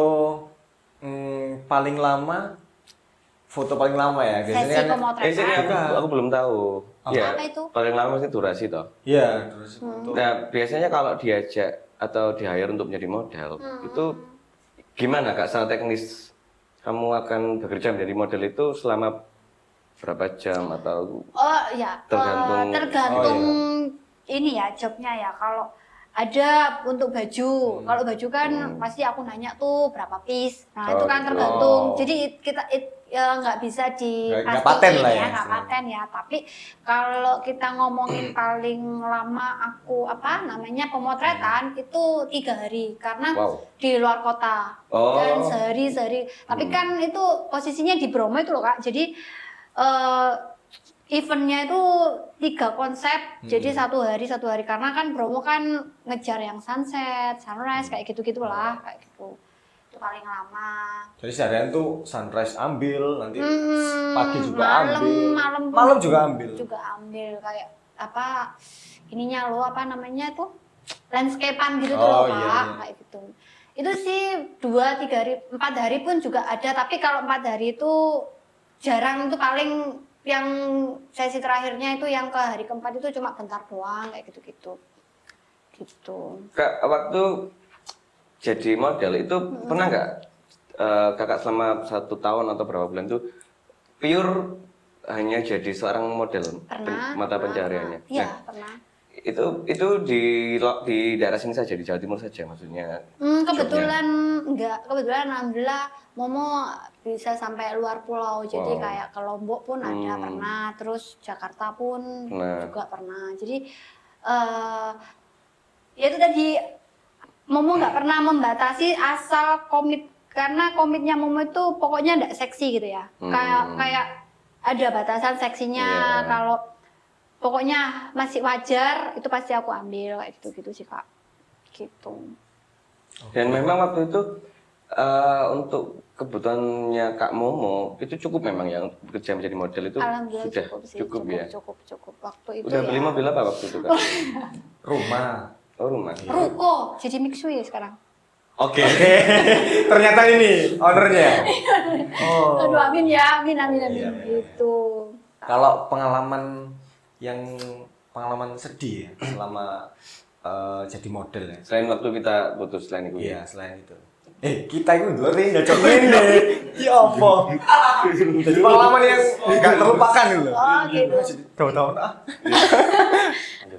Speaker 4: paling lama ya biasanya
Speaker 5: Sesi
Speaker 4: kan
Speaker 3: Ini
Speaker 5: pemotretan.
Speaker 3: aku belum tahu. Ya,
Speaker 5: Apa itu?
Speaker 3: paling lama sih durasi toh.
Speaker 4: iya terus foto
Speaker 3: Nah, biasanya kalau diajak atau di-hire untuk menjadi model, itu gimana Kak secara teknis? Kamu akan bekerja menjadi model itu selama berapa jam atau
Speaker 5: Oh ya,
Speaker 3: Tergantung-
Speaker 5: tergantung ini ya jobnya ya. Kalau ada untuk baju, kalau baju kan pasti aku nanya tuh berapa piece. Nah itu kan
Speaker 3: gitu.
Speaker 5: tergantung.
Speaker 4: Oh.
Speaker 5: Jadi kita nggak bisa
Speaker 4: Nggak paten lah ya,
Speaker 5: nggak paten ya. Tapi kalau kita ngomongin paling lama aku pemotretan itu 3 hari karena
Speaker 3: Wow.
Speaker 5: di luar kota
Speaker 3: Oh.
Speaker 5: dan sehari. Tapi kan itu posisinya di Bromo itu loh Kak. Jadi eventnya itu 3 konsep, jadi satu hari karena kan Bromo kan ngejar yang sunset, sunrise kayak gitu-gitulah kayak gitu. Itu paling lama.
Speaker 4: jadi seharian tuh sunrise ambil nanti pagi juga
Speaker 5: malam
Speaker 4: malam juga ambil
Speaker 5: juga ambil kayak apa ininya lo apa namanya tuh landscapean gitu tuh
Speaker 4: Oh,
Speaker 5: loh Kak,
Speaker 4: iya.
Speaker 5: kayak gitu. Itu sih 2-3 hari, 4 hari pun juga ada, tapi kalau 4 hari itu jarang, itu paling yang sesi terakhirnya itu yang ke hari keempat itu cuma bentar doang kayak gitu-gitu. Gitu.
Speaker 3: Kak, waktu jadi model itu pernah nggak kakak selama 1 tahun atau berapa bulan itu pure hanya jadi seorang model mata pencahariannya?
Speaker 5: Iya,
Speaker 3: Nah,
Speaker 5: pernah.
Speaker 3: itu di daerah sini saja, di Jawa Timur saja maksudnya.
Speaker 5: Kebetulan enggak, kebetulan alhamdulillah Momo bisa sampai luar pulau. Jadi
Speaker 3: Wow.
Speaker 5: kayak ke Lombok pun ada pernah, terus Jakarta pun juga pernah. Jadi ya itu tadi Momo nggak pernah membatasi asal komit, karena komitnya Momo itu pokoknya nggak seksi gitu ya. Kayak ada batasan seksinya.
Speaker 3: Iya.
Speaker 5: Kalau pokoknya masih wajar itu pasti aku ambil kayak gitu sih Kak. Gitu.
Speaker 3: Dan memang waktu itu untuk kebutuhannya Kak Momo itu cukup memang yang bekerja menjadi model itu
Speaker 5: Alhamdulillah
Speaker 3: sudah
Speaker 5: cukup sih,
Speaker 3: cukup ya.
Speaker 5: cukup waktu itu.
Speaker 3: Udah
Speaker 5: ya.
Speaker 3: beli mobil apa waktu itu Kak?
Speaker 4: rumah.
Speaker 3: Oh, rumah.
Speaker 5: Ruko, jadi Mixui sekarang.
Speaker 4: Oke. Ternyata ini ownernya. Oh.
Speaker 5: Aduh, amin ya, amin. Gitu.
Speaker 4: Kalau pengalaman sedih ya selama jadi model ya.
Speaker 3: Selain waktu kita putus selain itu.
Speaker 4: Iya, selain itu. Kita itu dua nih nggak coba ini. Ya apa? Jadi pengalaman yang nggak terlupakan gitu.
Speaker 5: Oh gitu.
Speaker 4: Tahun-tahun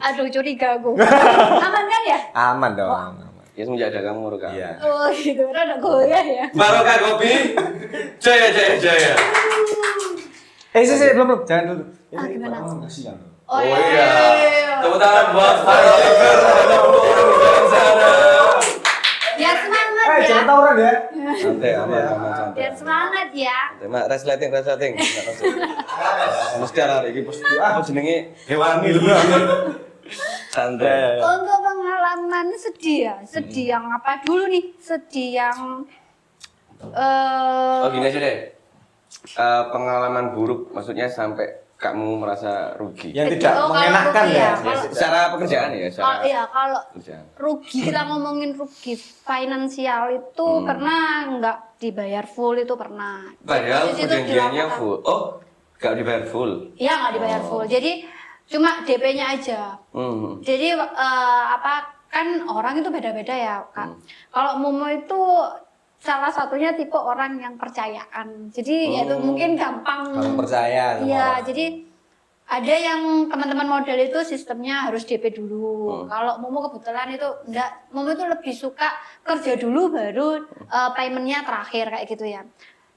Speaker 5: Aduh, curiga aku. Aman kan ya?
Speaker 4: aman dong. Aman.
Speaker 3: Ya semenjak ada kamu Kak.
Speaker 4: Iya.
Speaker 5: Oh gitu, rada goyah ya.
Speaker 3: Barokah kopi. Jaya.
Speaker 4: Belum. Jangan dulu.
Speaker 5: Gimana?
Speaker 4: Kasihan loh.
Speaker 5: Oh iya.
Speaker 3: Tepuk tangan buat Barokah ada orang di dalam sana.
Speaker 5: Biar semangat ya.
Speaker 4: Jangan tawuran ya.
Speaker 3: Santai, aman santai.
Speaker 5: Biar semangat ya.
Speaker 3: Terima resleting. Mesti ada iki mesti jenenge hewani lho. Santai.
Speaker 5: Untuk pengalaman sedih ya, sedih yang apa dulu nih? Sedih yang
Speaker 3: Oh gini aja deh. Pengalaman buruk maksudnya sampai kamu merasa rugi.
Speaker 4: Yang tidak
Speaker 5: kalau
Speaker 4: mengenakan
Speaker 5: rugi
Speaker 4: ya.
Speaker 5: Kalau-
Speaker 3: Secara pekerjaan ya, secara
Speaker 5: iya, kalau
Speaker 3: pekerjaan.
Speaker 5: rugi, kita ngomongin rugi finansial itu pernah nggak dibayar full, itu pernah.
Speaker 3: Padahal
Speaker 5: Di situ
Speaker 3: perjanjiannya
Speaker 5: dilakukan.
Speaker 3: full. Oh, gak dibayar full.
Speaker 5: Iya, nggak dibayar full. Jadi cuma DP-nya aja.
Speaker 3: Hmm.
Speaker 5: Jadi kan orang itu beda-beda ya Kak. Kalau Momo itu salah satunya tipe orang yang percayaan. Jadi ya itu mungkin gampang.
Speaker 4: Kalau percaya sama
Speaker 5: Iya,
Speaker 4: orang.
Speaker 5: jadi ada yang teman-teman model itu sistemnya harus DP dulu. Kalau Momo kebetulan itu enggak, Momo itu lebih suka kerja dulu baru paymentnya terakhir kayak gitu ya.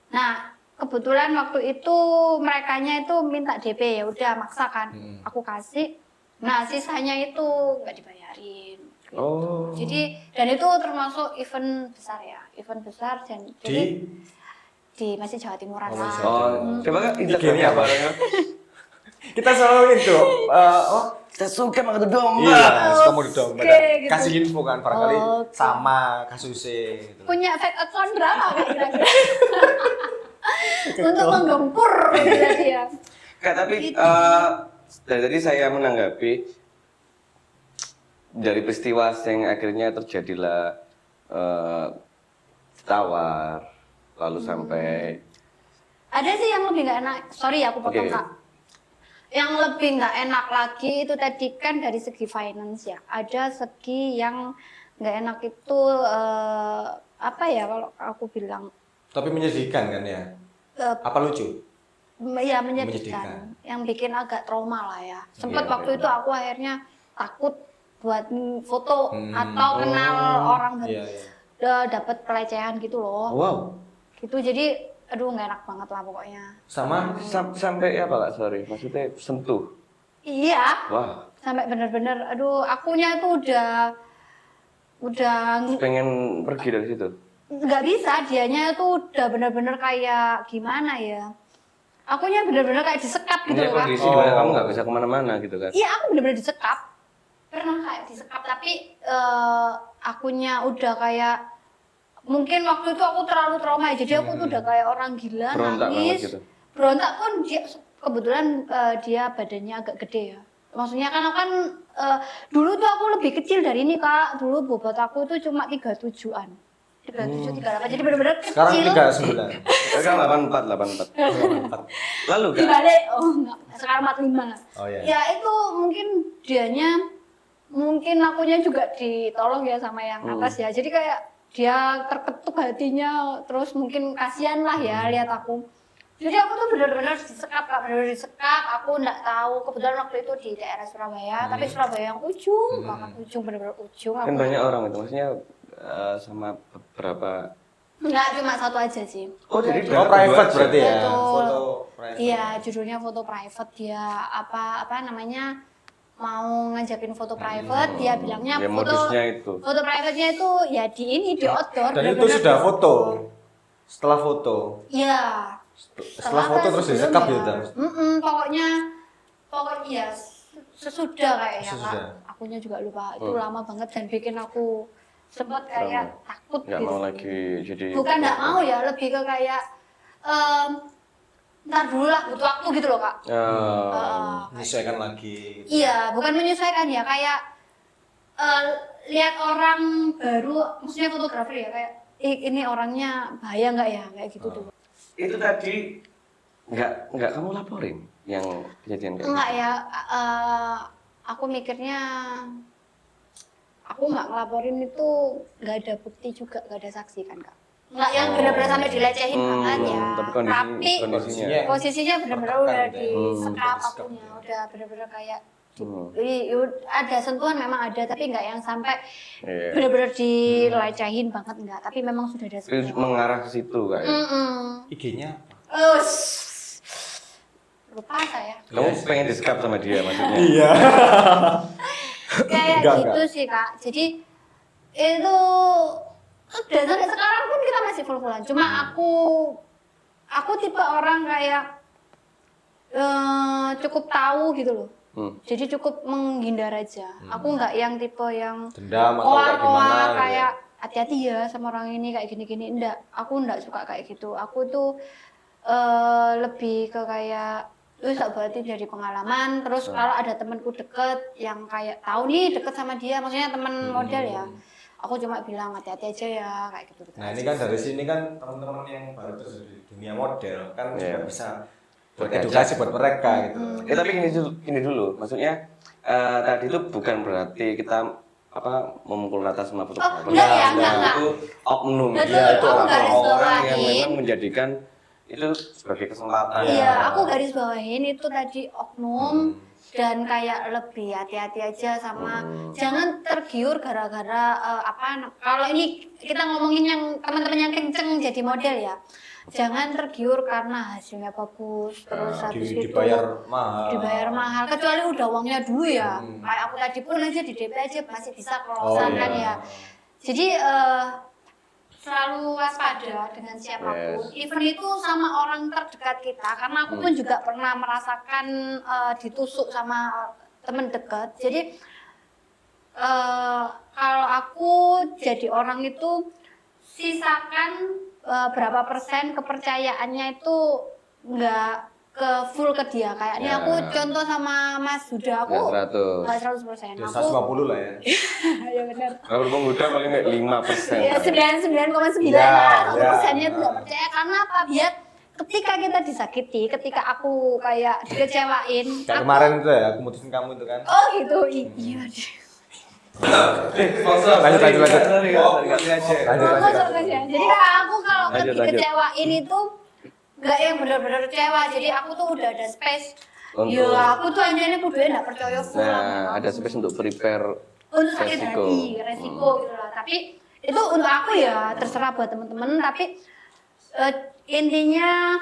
Speaker 5: Nah, kebetulan waktu itu merekanya itu minta DP, ya udah maksa kan. Aku kasih. Nah, sisanya itu nggak dibayarin. Gitu.
Speaker 3: Oh.
Speaker 5: Jadi dan itu termasuk event besar ya, event besar dan jadi di masih Jawa Timuran lah.
Speaker 3: Oh, coba Kak,
Speaker 4: IG-nya apa?
Speaker 3: barangnya.
Speaker 4: Kita selalu itu
Speaker 3: Kita suka makan domba.
Speaker 4: iya, suka mau domba.
Speaker 5: Oke, gitu.
Speaker 4: Kasih info kan barangkali
Speaker 5: Oke.
Speaker 4: sama kasusnya gitu.
Speaker 5: Punya fake account berapa Kak, kira-kira? Untuk menggempur gitu dia.
Speaker 3: Kak, tapi dari tadi saya menanggapi dari peristiwa yang akhirnya terjadilah tawar, lalu sampai
Speaker 5: Ada sih yang lebih nggak enak. Sorry aku potong
Speaker 3: Oke.
Speaker 5: Kak. Yang lebih nggak enak lagi itu tadi kan dari segi finance ya. Ada segi yang nggak enak itu apa ya kalau aku bilang
Speaker 4: Tapi menyedihkan kan ya? Apa lucu?
Speaker 5: ya
Speaker 4: Menyedihkan.
Speaker 5: menyedihkan. Yang bikin agak trauma lah ya. Sempat
Speaker 3: Iya,
Speaker 5: waktu
Speaker 3: iya.
Speaker 5: itu aku akhirnya takut buat foto atau kenal orang baru.
Speaker 4: Iya, iya.
Speaker 5: Udah dapat pelecehan gitu loh.
Speaker 3: wow,
Speaker 5: Gitu jadi aduh nggak enak banget lah pokoknya.
Speaker 4: Sama
Speaker 3: sampai apa Kak? Sorry, maksudnya sentuh.
Speaker 5: Iya.
Speaker 3: Wah,
Speaker 5: Sampai bener-bener aduh akunya tuh udah
Speaker 3: pengen pergi dari situ.
Speaker 5: nggak bisa, dianya tuh udah bener-bener kayak gimana ya, akunya bener-bener kayak disekap gitu
Speaker 3: Ini
Speaker 5: loh Kak.
Speaker 3: kondisi dimana kamu nggak bisa kemana-mana gitu kan?
Speaker 5: Iya aku bener-bener disekap, pernah kayak disekap tapi akunya udah kayak mungkin waktu itu aku terlalu trauma ya, jadi aku tuh udah kayak orang gila
Speaker 3: Berontak banget
Speaker 5: nangis
Speaker 3: gitu.
Speaker 5: berontak pun dia kebetulan dia badannya agak gede ya, maksudnya kan aku kan dulu tuh aku lebih kecil dari ini Kak, dulu bobot aku tuh cuma 37-an 37, 38, jadi bener-bener
Speaker 4: sekarang
Speaker 5: kecil.
Speaker 4: 39.
Speaker 3: Sekarang 84. Lalu Kak,
Speaker 5: Dibalik, oh enggak, sekarang 45.
Speaker 4: Oh iya.
Speaker 5: Ya itu mungkin mungkin akunya juga ditolong ya sama yang atas ya. Jadi kayak dia terketuk hatinya, terus mungkin kasihan lah ya lihat aku. Jadi aku tuh benar-benar disekap, Kak, benar-benar disekap. Aku nggak tahu, kebetulan waktu itu di daerah Surabaya, tapi Surabaya yang ujung, banget ujung, benar-benar ujung.
Speaker 3: kan
Speaker 5: Aku
Speaker 3: banyak orang itu, maksudnya sama beberapa.
Speaker 5: nggak cuma satu aja sih.
Speaker 3: Oh, jadi
Speaker 4: Oh, private berarti ya.
Speaker 5: Betul.
Speaker 4: Foto private.
Speaker 5: Iya, judulnya foto private, dia apa namanya mau ngajakin foto private, dia bilangnya
Speaker 3: Ya,
Speaker 5: foto
Speaker 3: modusnya itu.
Speaker 5: foto private-nya itu ya di outdoor.
Speaker 4: Dan itu
Speaker 5: bener-bener
Speaker 4: sudah
Speaker 5: di
Speaker 4: foto.
Speaker 5: outdoor.
Speaker 4: Setelah foto.
Speaker 5: Iya.
Speaker 4: Setelah foto
Speaker 5: apa
Speaker 4: terus
Speaker 5: sebelum
Speaker 4: disekap
Speaker 5: ya?
Speaker 4: gitu.
Speaker 5: Pokoknya ya sesudah kayaknya
Speaker 4: Sesudah.
Speaker 5: Kak. Akunya juga lupa. Itu lama banget dan bikin aku sempat kayak takut
Speaker 3: Nggak
Speaker 5: gitu.
Speaker 3: mau lagi jadi.
Speaker 5: Bukan nggak mau ya, lebih ke kayak ntar dulu lah, butuh waktu gitu loh Kak.
Speaker 4: Menyesuaikan lagi.
Speaker 5: Iya, bukan menyesuaikan ya, kayak lihat orang baru, maksudnya fotografer ya, kayak ini orangnya bahaya nggak ya, kayak gitu dulu.
Speaker 3: Itu tadi nggak kamu laporin yang kejadian kayak
Speaker 5: Enggak
Speaker 3: gitu?
Speaker 5: ya, aku mikirnya aku nggak ngelaporin itu nggak ada bukti juga, nggak ada saksi kan Kak. Nggak yang benar-benar sampai dilecehin banget ya.
Speaker 3: Tapi kondisinya.
Speaker 5: Posisinya benar-benar
Speaker 4: Tertekan
Speaker 5: udah
Speaker 4: gitu ya.
Speaker 5: disekap
Speaker 4: Disekap
Speaker 5: akunya,
Speaker 4: ya.
Speaker 5: udah benar-benar kayak ada sentuhan memang ada, tapi nggak yang sampai
Speaker 3: Iya.
Speaker 5: benar-benar dilecehin banget enggak, tapi memang sudah ada
Speaker 3: Itu
Speaker 5: sentuhan.
Speaker 3: mengarah ke situ kayak.
Speaker 4: IG-nya
Speaker 5: Lupa saya.
Speaker 3: Kamu pengen disekap sama dia maksudnya?
Speaker 4: Iya.
Speaker 5: Kayak
Speaker 4: Enggak,
Speaker 5: gitu sih Kak. Jadi itu dan sampai sekarang pun kita masih full-fullan. Cuma aku tipe orang kayak cukup tahu gitu loh. Jadi cukup menghindar aja. Aku nggak yang tipe yang
Speaker 4: Dendam atau kayak gimana
Speaker 5: oar
Speaker 4: gitu ya?
Speaker 5: kayak hati-hati ya sama orang ini kayak gini-gini. Enggak, aku enggak suka kayak gitu. Aku tuh lebih ke kayak wis tak berarti dari pengalaman. Terus kalau ada temanku deket yang kayak tahu nih deket sama dia, maksudnya teman model ya. Aku cuma bilang hati-hati aja ya kayak gitu.
Speaker 4: Nah ini kan dari sini kan teman-teman yang baru terjun di dunia model kan juga bisa buat edukasi buat mereka gitu.
Speaker 3: Tapi gini dulu, maksudnya tadi itu bukan berarti kita memukul rata sama fotografer.
Speaker 5: Enggak ya, enggak.
Speaker 3: Itu oknum.
Speaker 5: Betul,
Speaker 3: Ya, itu
Speaker 5: aku garis
Speaker 3: orang yang
Speaker 5: bawahin.
Speaker 3: memang menjadikan itu sebagai kesempatan.
Speaker 5: Iya, aku garis bawahin itu tadi oknum dan kayak lebih hati-hati aja sama jangan tergiur gara-gara kalau ini kita ngomongin yang teman-teman yang kenceng jadi model ya. Jangan tergiur karena hasilnya bagus terus habis itu
Speaker 4: dibayar mahal.
Speaker 5: kecuali udah uangnya dulu ya. Kayak aku tadi pun aja di DP aja masih bisa kelolosan kan ya. Jadi selalu waspada dengan siapapun. Even itu sama orang terdekat kita karena aku pun juga pernah merasakan ditusuk sama teman dekat. Jadi kalau aku jadi orang itu sisakan berapa persen kepercayaannya itu nggak ke full ke dia. Kayaknya aku contoh sama Mas Huda aku nggak 100%.
Speaker 4: Ya,
Speaker 5: Aku
Speaker 4: 150 lah ya.
Speaker 5: ya benar.
Speaker 3: Kalau pemuda paling nggak 5%.
Speaker 5: Ya 99,9 lah. 1%-nya itu nggak percaya karena apa? Biar ketika kita disakiti, ketika aku kayak dikecewain.
Speaker 4: Kayak kemarin itu ya, aku mutusin kamu itu kan.
Speaker 5: Oh gitu, iya deh.
Speaker 4: Lanjut.
Speaker 5: Jadi aku kalau
Speaker 3: Lanjut.
Speaker 5: dikecewain itu nggak yang benar-benar kecewa. Jadi aku tuh udah ada space.
Speaker 3: Untuk-
Speaker 5: Ya aku tuh hanya kudunya nggak percaya full.
Speaker 3: Nah, ada space untuk prepare
Speaker 5: untuk sakit hati, resiko gitu lah. Tapi itu untuk aku ya terserah buat temen-temen. Tapi intinya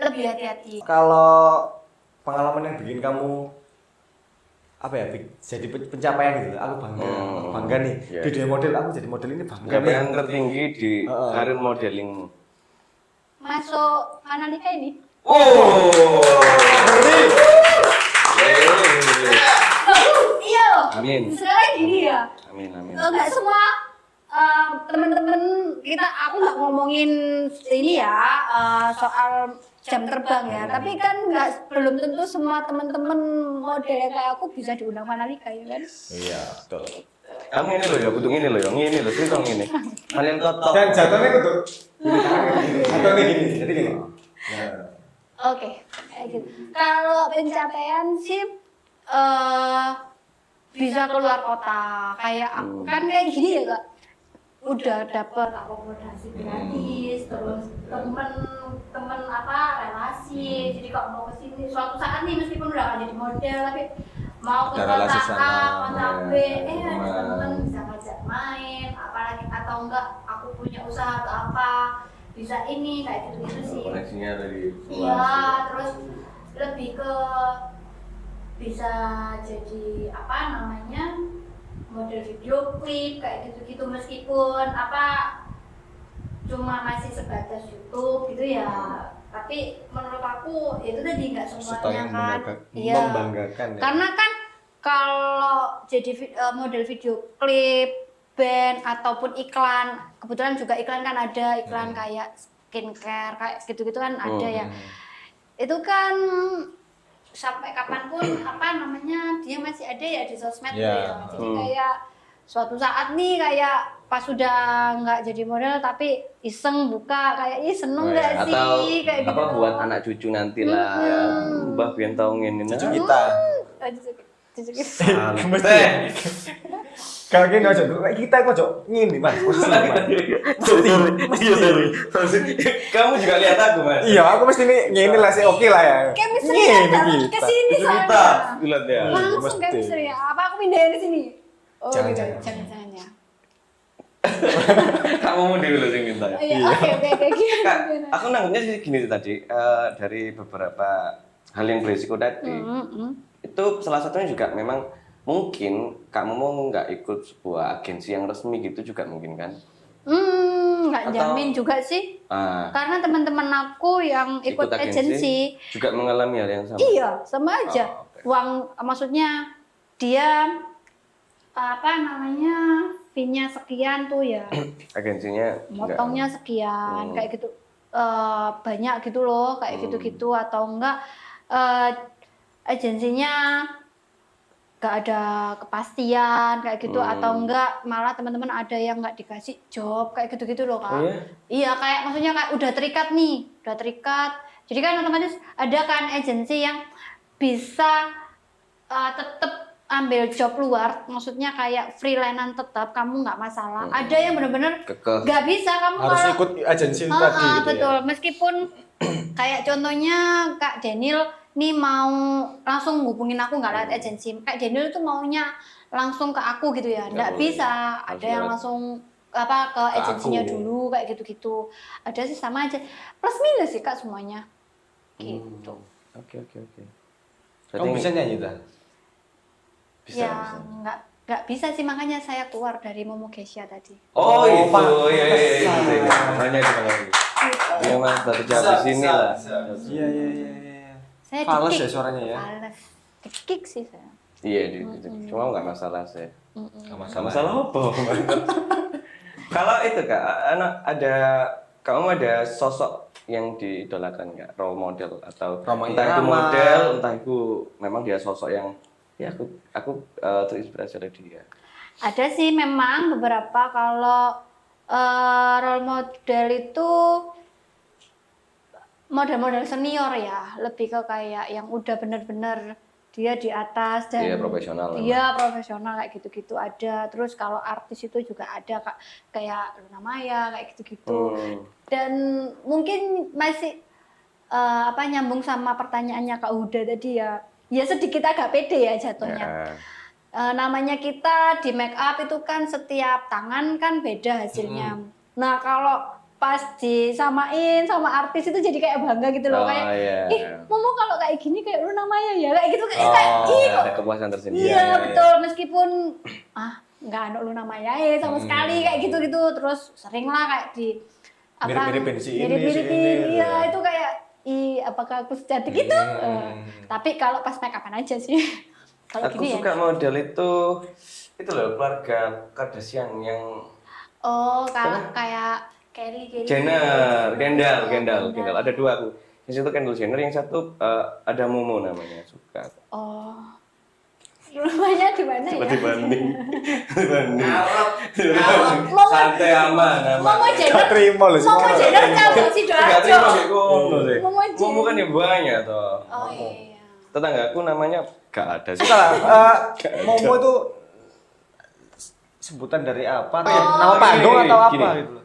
Speaker 5: lebih hati-hati.
Speaker 4: Kalau pengalaman yang bikin kamu jadi pencapaian gitu, aku bangga nih
Speaker 3: Iya.
Speaker 4: di dunia model, aku jadi model ini bangga nih.
Speaker 3: pencapaian tertinggi di karir modelingmu.
Speaker 5: Masuk Analika ini. Iya loh.
Speaker 3: Amin.
Speaker 5: Sekarang gini ya.
Speaker 3: Amin.
Speaker 5: Nggak semua temen-temen kita, aku nggak ngomongin ini ya soal jam terbang ya, tapi kan belum tentu semua temen-temen model yang kayak aku bisa diundang Manalika ya kan.
Speaker 4: Iya, betul.
Speaker 3: Kamu ini loh ya, butuh ini loh ya, ini loh, cerita ini. Kalian kotor.
Speaker 4: Dan jatuhnya itu atau nih gini, jadi gini.
Speaker 5: Oke, kayak gitu. Kalau pencapaian sih bisa keluar kota, kayak aku kan kayak gini ya Kak. Udah dapet akomodasi gratis, terus temen relasi. Jadi kalau mau kesini suatu saat nih meskipun udah gak jadi model tapi mau ke
Speaker 4: Ada
Speaker 5: kota
Speaker 4: relasi
Speaker 5: A,
Speaker 4: sana,
Speaker 5: kota B, ada
Speaker 4: teman.
Speaker 5: temen bisa ngajak main, apalagi atau enggak aku punya usaha atau apa bisa ini kayak gitu-gitu sih.
Speaker 3: Koneksinya dari
Speaker 5: Iya, terus lebih ke bisa jadi model video klip kayak gitu-gitu meskipun cuma masih sebatas YouTube gitu ya. Tapi menurut aku itu tadi nggak semuanya kan. Iya.
Speaker 4: Membanggakan ya.
Speaker 5: Karena kan kalau jadi model video klip, band ataupun iklan, kebetulan juga iklan kan ada iklan kayak skincare kayak gitu-gitu kan ada ya. Itu kan sampai kapanpun dia masih ada ya di sosmed tuh ya. Jadi kayak suatu saat nih kayak pas sudah nggak jadi model tapi iseng buka kayak seneng nggak sih
Speaker 3: atau
Speaker 5: kayak gitu.
Speaker 3: buat anak cucu nanti lah. Mbah biyen tau ngene nah.
Speaker 4: Cucu kita.
Speaker 5: Cucu kita.
Speaker 4: Mesti. Kalau gini aja, kayak kita kok ngini Mas.
Speaker 3: Kamu juga lihat aku, Mas.
Speaker 4: Iya, aku mesti ngini lah sih, oke lah ya.
Speaker 5: Chemistry-nya dapat ke sini
Speaker 3: Cucu kita,
Speaker 5: soalnya.
Speaker 3: lihat ya.
Speaker 5: Langsung
Speaker 4: mesti.
Speaker 5: chemistry ya. Apa aku pindahin ke sini? Oh,
Speaker 4: Jangan,
Speaker 5: gitu.
Speaker 4: jangan.
Speaker 5: Jangan ya.
Speaker 3: Kamu mau dulu sing minta.
Speaker 5: Iya, oke gitu.
Speaker 3: Kak, aku nanggungnya sih gini sih tadi, dari beberapa hal yang berisiko tadi, itu salah satunya juga memang mungkin kamu mau nggak ikut sebuah agensi yang resmi gitu juga mungkin kan?
Speaker 5: Nggak
Speaker 3: Atau-
Speaker 5: jamin juga sih.
Speaker 3: Ah,
Speaker 5: Karena teman-teman aku yang ikut agensi,
Speaker 3: juga mengalami hal yang sama.
Speaker 5: iya sama aja.
Speaker 3: Oh, oke.
Speaker 5: Uang maksudnya dia fee-nya sekian tuh ya.
Speaker 3: Agensinya
Speaker 5: Motongnya sekian kayak gitu. Banyak gitu loh kayak gitu-gitu atau enggak agensinya nggak ada kepastian kayak gitu atau enggak malah teman-teman ada yang nggak dikasih job kayak gitu-gitu loh Kak.
Speaker 3: Oh, iya?
Speaker 5: Iya kayak maksudnya kayak udah terikat Jadi kan otomatis ada kan agensi yang bisa tetap ambil job luar, maksudnya kayak freelance tetap, kamu nggak masalah. Ada yang benar-benar
Speaker 3: Kekeh.
Speaker 5: nggak bisa kamu
Speaker 4: Harus
Speaker 5: kalau
Speaker 4: ikut agensi itu tadi gitu
Speaker 5: betul.
Speaker 4: ya.
Speaker 5: Meskipun kayak contohnya Kak Daniel nih mau langsung hubungin aku nggak lewat agensi. Kak Daniel itu maunya langsung ke aku gitu ya, nggak
Speaker 3: boleh.
Speaker 5: bisa. Ada yang langsung apa ke agensinya
Speaker 3: aku.
Speaker 5: dulu kayak gitu-gitu. Ada sih sama aja. Plus minus sih Kak semuanya. Gitu.
Speaker 3: Oke.
Speaker 4: Kamu bisa nyanyi dah?
Speaker 3: Bisa,
Speaker 5: ya
Speaker 3: bisa.
Speaker 5: nggak bisa sih, makanya saya keluar dari Momo Geisha tadi.
Speaker 3: Oh, itu.
Speaker 4: Pak.
Speaker 3: Iya. Makanya itu makanya. Dia mah satu jam di sini lah.
Speaker 4: Iya.
Speaker 5: Saya
Speaker 4: Fales
Speaker 5: di-kick.
Speaker 4: ya suaranya ya?
Speaker 5: Fales. Di-kick sih saya.
Speaker 3: Iya, cuma nggak masalah sih.
Speaker 4: Nggak
Speaker 3: Nggak masalah apa? Kalau itu Kak, kamu ada sosok yang diidolakan nggak? Role model atau
Speaker 4: Roma
Speaker 3: entah itu
Speaker 4: Irama.
Speaker 3: model, entah itu memang dia sosok yang ya aku terinspirasi dari dia.
Speaker 5: Ada sih memang beberapa, kalau role model itu model-model senior ya, lebih ke kayak yang udah bener-bener dia di atas dan
Speaker 3: Iya, profesional.
Speaker 5: Iya, profesional kayak gitu-gitu ada. Terus kalau artis itu juga ada Kak, kayak Luna Maya kayak gitu-gitu. Dan mungkin masih nyambung sama pertanyaannya Kak Huda tadi ya. Ya sedikit agak pede ya jatuhnya.
Speaker 3: Ya.
Speaker 5: Namanya kita di make up itu kan setiap tangan kan beda hasilnya. Nah, kalau pas disamain sama artis itu jadi kayak bangga gitu loh, kayak
Speaker 3: iya.
Speaker 5: Momo kalau kayak gini kayak Luna Maya ya, kayak gitu kayak ih kok.
Speaker 3: Ada kepuasan tersendiri.
Speaker 5: Iya, betul, meskipun nggak ada Luna Maya sama sekali kayak gitu-gitu. Terus sering lah kayak di
Speaker 4: Mirip-miripin si ini,
Speaker 5: mirip-miripin,
Speaker 4: si ini, gitu
Speaker 5: iya
Speaker 4: ya.
Speaker 5: itu kayak apakah aku secantik itu? Tapi kalau pas make upan aja sih. Kalau
Speaker 3: Aku
Speaker 5: gini
Speaker 3: suka
Speaker 5: ya.
Speaker 3: model itu loh, keluarga Kardashian yang
Speaker 5: Oh, kayak Kylie.
Speaker 3: Jenner, Kendall. Ada dua aku. Yang satu Kendall Jenner, yang satu ada Momo namanya, suka.
Speaker 5: Oh. Rumahnya di mana ya?
Speaker 3: Dibanding.
Speaker 5: Momo-
Speaker 3: Santai aman.
Speaker 5: Momo Jenner.
Speaker 4: terima loh sih.
Speaker 5: Momo Jenner cabut
Speaker 3: Gak
Speaker 5: Sidoarjo.
Speaker 3: terima kayak ngono sih.
Speaker 5: Momo Jenner.
Speaker 3: Momo kan yang banyak toh.
Speaker 5: Oh iya.
Speaker 3: Tetanggaku namanya gak ada sih.
Speaker 4: Momo itu sebutan dari apa?
Speaker 3: Oh, iya.
Speaker 4: Nama panggung
Speaker 3: Gini,
Speaker 4: atau
Speaker 3: gini.
Speaker 4: apa gitu?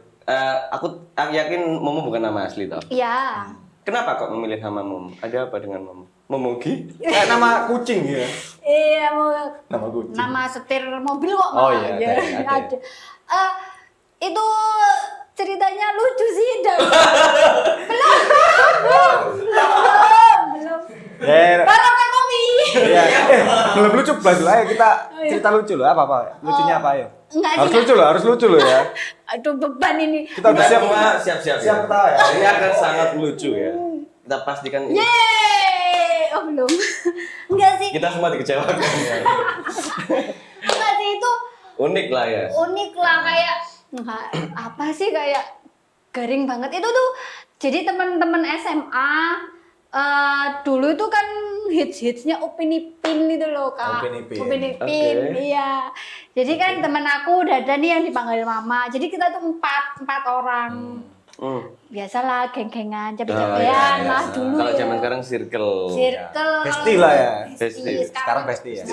Speaker 3: Aku yakin Momo bukan nama asli toh.
Speaker 5: Iya.
Speaker 3: Kenapa kok memilih nama Momo? Ada apa dengan Momo? Momogi?
Speaker 4: Kayak nama kucing ya.
Speaker 5: Iya, mau
Speaker 4: Nama kucing.
Speaker 5: nama setir mobil kok
Speaker 4: Oh,
Speaker 5: malah.
Speaker 4: iya, ada.
Speaker 5: ada. Itu ceritanya lucu sih, belum.
Speaker 4: Ya,
Speaker 5: Baru Memomi.
Speaker 4: ya. Belum lucu bahas dulu ayo kita cerita lucu loh. Apa? Lucunya apa ayo?
Speaker 5: Enggak
Speaker 4: Harus
Speaker 5: sih.
Speaker 4: lucu loh ya.
Speaker 5: Aduh, beban ini.
Speaker 4: Kita udah siap.
Speaker 3: Siap.
Speaker 4: Siap ketawa ya?
Speaker 3: Ini akan sangat lucu ya. Kita pastikan ini.
Speaker 5: Yeay! Oh, belum. Enggak sih.
Speaker 3: Kita semua dikecewakan ya.
Speaker 5: Enggak sih, itu
Speaker 3: Unik lah ya.
Speaker 5: unik lah, kayak apa sih, kayak garing banget itu tuh. Jadi teman-teman SMA dulu itu kan hits-hitsnya Upin Ipin itu loh Kak.
Speaker 4: Upin Ipin.
Speaker 3: Oke.
Speaker 5: Iya. Jadi kan temen aku udah ada nih yang dipanggil mama. Jadi kita tuh empat orang. Biasalah geng-gengan, capek-capekan lah dulu.
Speaker 3: Kalau
Speaker 5: ya.
Speaker 3: zaman sekarang circle.
Speaker 5: Circle.
Speaker 4: Besti lah ya.
Speaker 3: Besti.
Speaker 4: Sekarang besti ya.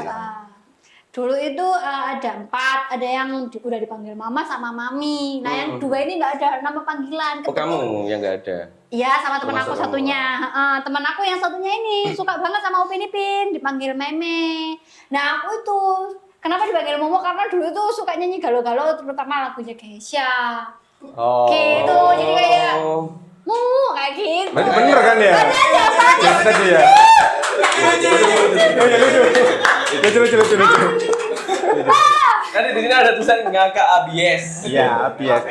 Speaker 5: Dulu itu ada 4, ada yang udah dipanggil mama sama mami. Nah yang 2 ini nggak ada nama panggilan.
Speaker 3: Oh kamu yang nggak ada.
Speaker 5: Iya, sama teman aku
Speaker 3: Termasuk
Speaker 5: satunya. Teman aku yang satunya ini suka banget sama Upin Ipin, dipanggil Meme. Nah aku itu kenapa dipanggil Momo, karena dulu tuh suka nyanyi galau-galau, terutama lagunya Geisha.
Speaker 4: Oh.
Speaker 5: Gitu, jadi kayak Momo kayak gitu.
Speaker 4: Berarti bener kan ya?
Speaker 5: Bener, apaan ya?
Speaker 4: Tadi ya. Lucu.
Speaker 3: Kan di sini ada tulisan ngakak ABS.
Speaker 4: Iya, biasa.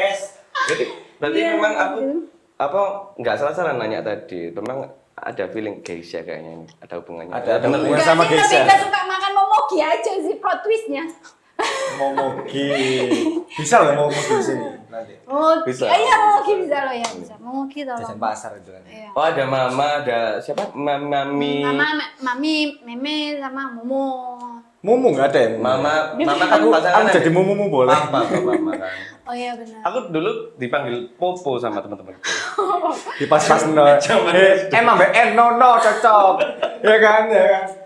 Speaker 3: Berarti
Speaker 5: Iya,
Speaker 3: memang aku nggak salah nanya tadi. Memang ada feeling Geisha kayaknya ini. Ada hubungannya.
Speaker 4: Ada
Speaker 3: bener
Speaker 4: hubungan
Speaker 3: ya?
Speaker 4: sama
Speaker 5: Enggak sih,
Speaker 4: Geisha.
Speaker 5: lebih ke suka makan momogi aja sih plot twistnya.
Speaker 4: Momogi. Bisa loh Momogi di sini nanti.
Speaker 5: Momogi,
Speaker 3: Bisa.
Speaker 5: iya momogi bisa loh ya, bisa. Momogi
Speaker 4: Jajan
Speaker 5: tolong.
Speaker 4: pasar itu kan.
Speaker 5: Iya.
Speaker 3: Oh ada mama, ada siapa? Mami.
Speaker 5: Mama, mami, meme sama Momo.
Speaker 4: Mumu nggak ada ya? Mumu?
Speaker 3: Mama kan
Speaker 4: Aku
Speaker 3: pasangan
Speaker 4: jadi mumu boleh.
Speaker 3: Papa kan.
Speaker 5: Oh iya benar.
Speaker 3: Aku dulu dipanggil Popo sama teman-temanku.
Speaker 4: Di pas-pas no. Emang mbak no cocok. Ya kan.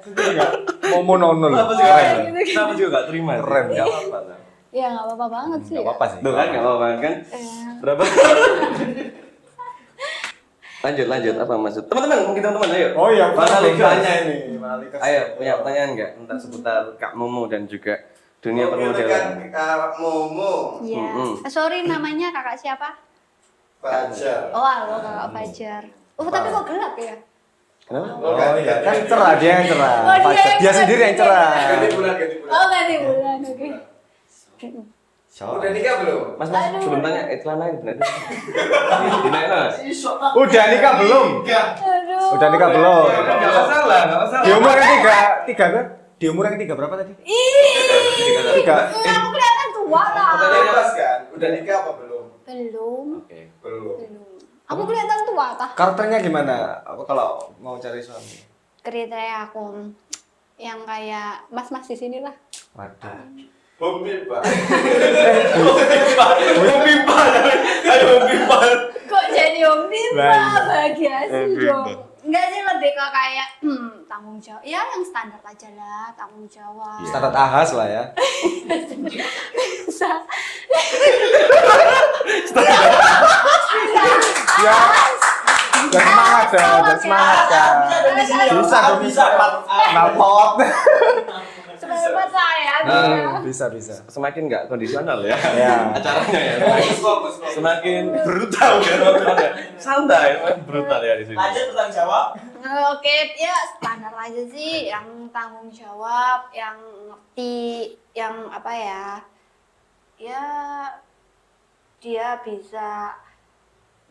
Speaker 4: Itu enggak mumu nono loh.
Speaker 3: Kenapa juga gak terima?
Speaker 4: Keren.
Speaker 3: Gak apa-apa lah.
Speaker 5: Ya nggak apa-apa banget sih.
Speaker 4: Nggak apa-apa sih.
Speaker 3: Tuh kan gak apa-apa kan?
Speaker 5: Ya.
Speaker 3: Berapa? Lanjut apa maksud? Teman-teman, mungkin teman-teman ayo.
Speaker 4: Oh iya,
Speaker 3: Malika.
Speaker 4: tanya ini. Malika.
Speaker 3: Ayo, punya pertanyaan nggak tentang seputar Kak Momo dan juga dunia permodelan?
Speaker 2: Momo.
Speaker 5: Iya.
Speaker 3: Mm-mm.
Speaker 5: Sorry namanya kakak siapa?
Speaker 2: Fajar.
Speaker 5: Oh halo kakak Fajar. Oh tapi kok gelap ya?
Speaker 3: Kenapa?
Speaker 4: Oh iya, kan cerah dia yang cerah.
Speaker 5: Oh, dia
Speaker 4: Fajar.
Speaker 5: yang
Speaker 4: Dia sendiri yang cerah.
Speaker 2: Ganti bulan.
Speaker 5: Oh ganti bulan oke.
Speaker 2: Udah nikah belum?
Speaker 3: Mas, sebelum tanya, celana ini benar. Dinaik mas.
Speaker 4: Udah nikah belum?
Speaker 5: Aduh.
Speaker 4: Udah nikah belum?
Speaker 3: Nggak masalah, nggak masalah.
Speaker 4: Di umur yang tiga kan? Di umur yang 3 berapa tadi?
Speaker 5: Ih.
Speaker 4: Tiga.
Speaker 5: Aku kelihatan tua lah.
Speaker 2: Bebas kan? Udah nikah apa belum?
Speaker 5: Belum.
Speaker 3: Oke.
Speaker 2: Belum.
Speaker 5: Belum. Aku kelihatan tua tah.
Speaker 4: Karakternya gimana? Aku kalau mau cari suami.
Speaker 5: Kriteria aku yang kayak mas-mas di sini lah.
Speaker 4: Waduh.
Speaker 2: Pemimpa.
Speaker 5: Kok jadi om Bimba?
Speaker 4: Lah, iya.
Speaker 5: Bahagia sih
Speaker 4: Om
Speaker 5: dong.
Speaker 4: Bimba.
Speaker 5: Enggak sih lebih ke kayak tanggung jawab. Ya yang standar aja lah, tanggung jawab.
Speaker 4: Standar ahas lah ya.
Speaker 5: Bisa.
Speaker 4: Ya. Jangan semangat dong, jangan semangat kan. Bisa dong, bisa. Nalpot.
Speaker 5: Sebenarnya saya
Speaker 4: Bisa.
Speaker 3: Semakin nggak kondisional ya.
Speaker 4: Ya.
Speaker 3: Acaranya ya.
Speaker 2: Fokus.
Speaker 3: Semakin brutal ya nontonnya. Santai, brutal ya di sini.
Speaker 2: Lanjut pertanyaan jawab.
Speaker 5: Oke, ya standar aja sih, yang tanggung jawab, yang ngerti, yang apa ya? Ya dia bisa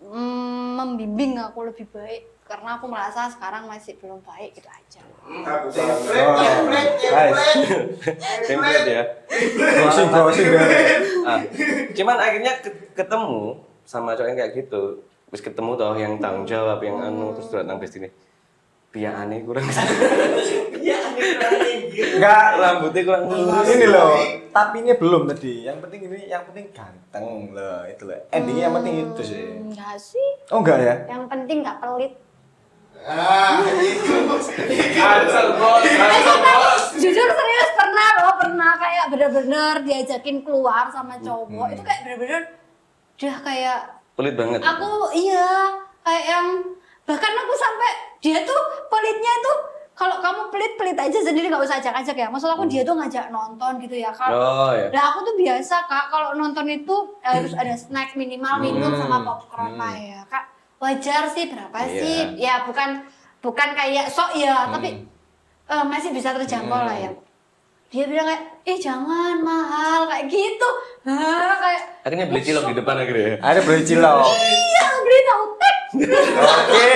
Speaker 5: membimbing aku lebih baik karena aku merasa sekarang masih belum baik gitu aja.
Speaker 3: Template ya.
Speaker 4: Browsing.
Speaker 3: Cuman akhirnya ketemu sama cowok yang kayak gitu. Terus ketemu toh yang tanggung jawab, yang terus datang ke sini. Pia aneh kurang.
Speaker 4: Enggak,
Speaker 3: Rambutnya kurang lurus.
Speaker 4: ini loh, tapi ini belum tadi. Yang penting ganteng loh, itu loh. Endingnya yang penting itu sih.
Speaker 5: Enggak sih,
Speaker 4: Oh enggak ya?
Speaker 5: yang penting nggak pelit.
Speaker 2: Itu. Cancel bos.
Speaker 5: Jujur serius pernah kayak bener-bener diajakin keluar sama cowok itu kayak bener-bener dia kayak
Speaker 3: Pelit banget.
Speaker 5: aku iya kayak yang bahkan aku sampai dia tuh pelitnya tuh kalau kamu pelit aja sendiri nggak usah ajak-ajak ya. Maksud aku dia tuh ngajak nonton gitu ya kalau
Speaker 3: Oh ya.
Speaker 5: nah aku tuh biasa kak kalau nonton itu harus ada snack minimal minum sama popcorn lah ya kak. Wajar sih berapa
Speaker 3: Iya.
Speaker 5: sih ya bukan kayak sok ya tapi masih bisa terjangkau lah ya. Dia bilang kayak jangan mahal kayak gitu. Kayak
Speaker 3: Akhirnya beli cilok di depan akhirnya.
Speaker 4: Ada beli cilok.
Speaker 5: iya beli tahu tek.
Speaker 4: Oke.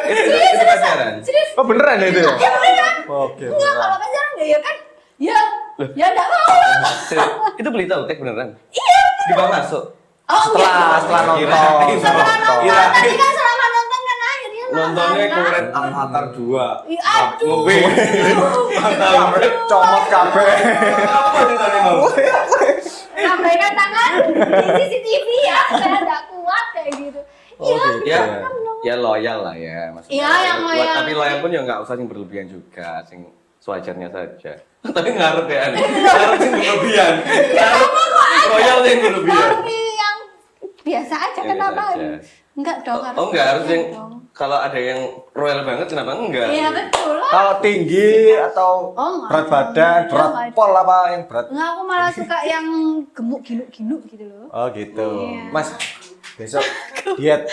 Speaker 3: Itu pacaran.
Speaker 5: Serius.
Speaker 4: Oh beneran itu ya?
Speaker 5: Ya beneran.
Speaker 4: Oke.
Speaker 5: Enggak kalau pacaran ya kan. Ya enggak mau lah.
Speaker 3: Itu beli tahu tek beneran.
Speaker 5: Iya.
Speaker 3: Dibawa masuk.
Speaker 5: Oh
Speaker 4: Setelah nonton.
Speaker 5: Setelah nonton
Speaker 3: Kira-
Speaker 5: tadi kan selama nonton kan akhirnya
Speaker 3: Nontonnya
Speaker 5: makan,
Speaker 3: keren
Speaker 5: kan?
Speaker 3: Avatar 2.
Speaker 5: Ih, aduh.
Speaker 4: Comot kabeh.
Speaker 3: Apa ceritanya mau?
Speaker 5: Lambaikan tangan di CCTV ya. Saya enggak kuat kayak gitu.
Speaker 4: Oh,
Speaker 5: Iya.
Speaker 4: gitu.
Speaker 3: Ya,
Speaker 5: beneran dong.
Speaker 3: ya loyal lah ya maksudnya.
Speaker 5: Iya, yang loyal.
Speaker 3: Tapi loyal pun ya nggak usah yang berlebihan juga, sing sewajarnya saja. Tapi ngarep ya, ngarep yang berlebihan. Ngarep loyal yang berlebihan.
Speaker 5: Tapi yang biasa aja
Speaker 3: Yang
Speaker 5: kenapa?
Speaker 3: biasa aja.
Speaker 5: Enggak dong.
Speaker 3: Oh enggak, harus yang
Speaker 5: dong.
Speaker 3: kalau ada yang royal banget kenapa enggak?
Speaker 5: Iya betul lah.
Speaker 4: Kalau tinggi atau
Speaker 5: Oh, enggak.
Speaker 4: berat badan,
Speaker 5: Iya,
Speaker 4: berat
Speaker 5: enggak.
Speaker 4: pol apa yang berat?
Speaker 5: Enggak, aku malah suka yang gemuk ginuk gitu loh.
Speaker 4: Oh gitu.
Speaker 5: Iya.
Speaker 4: Mas, besok diet.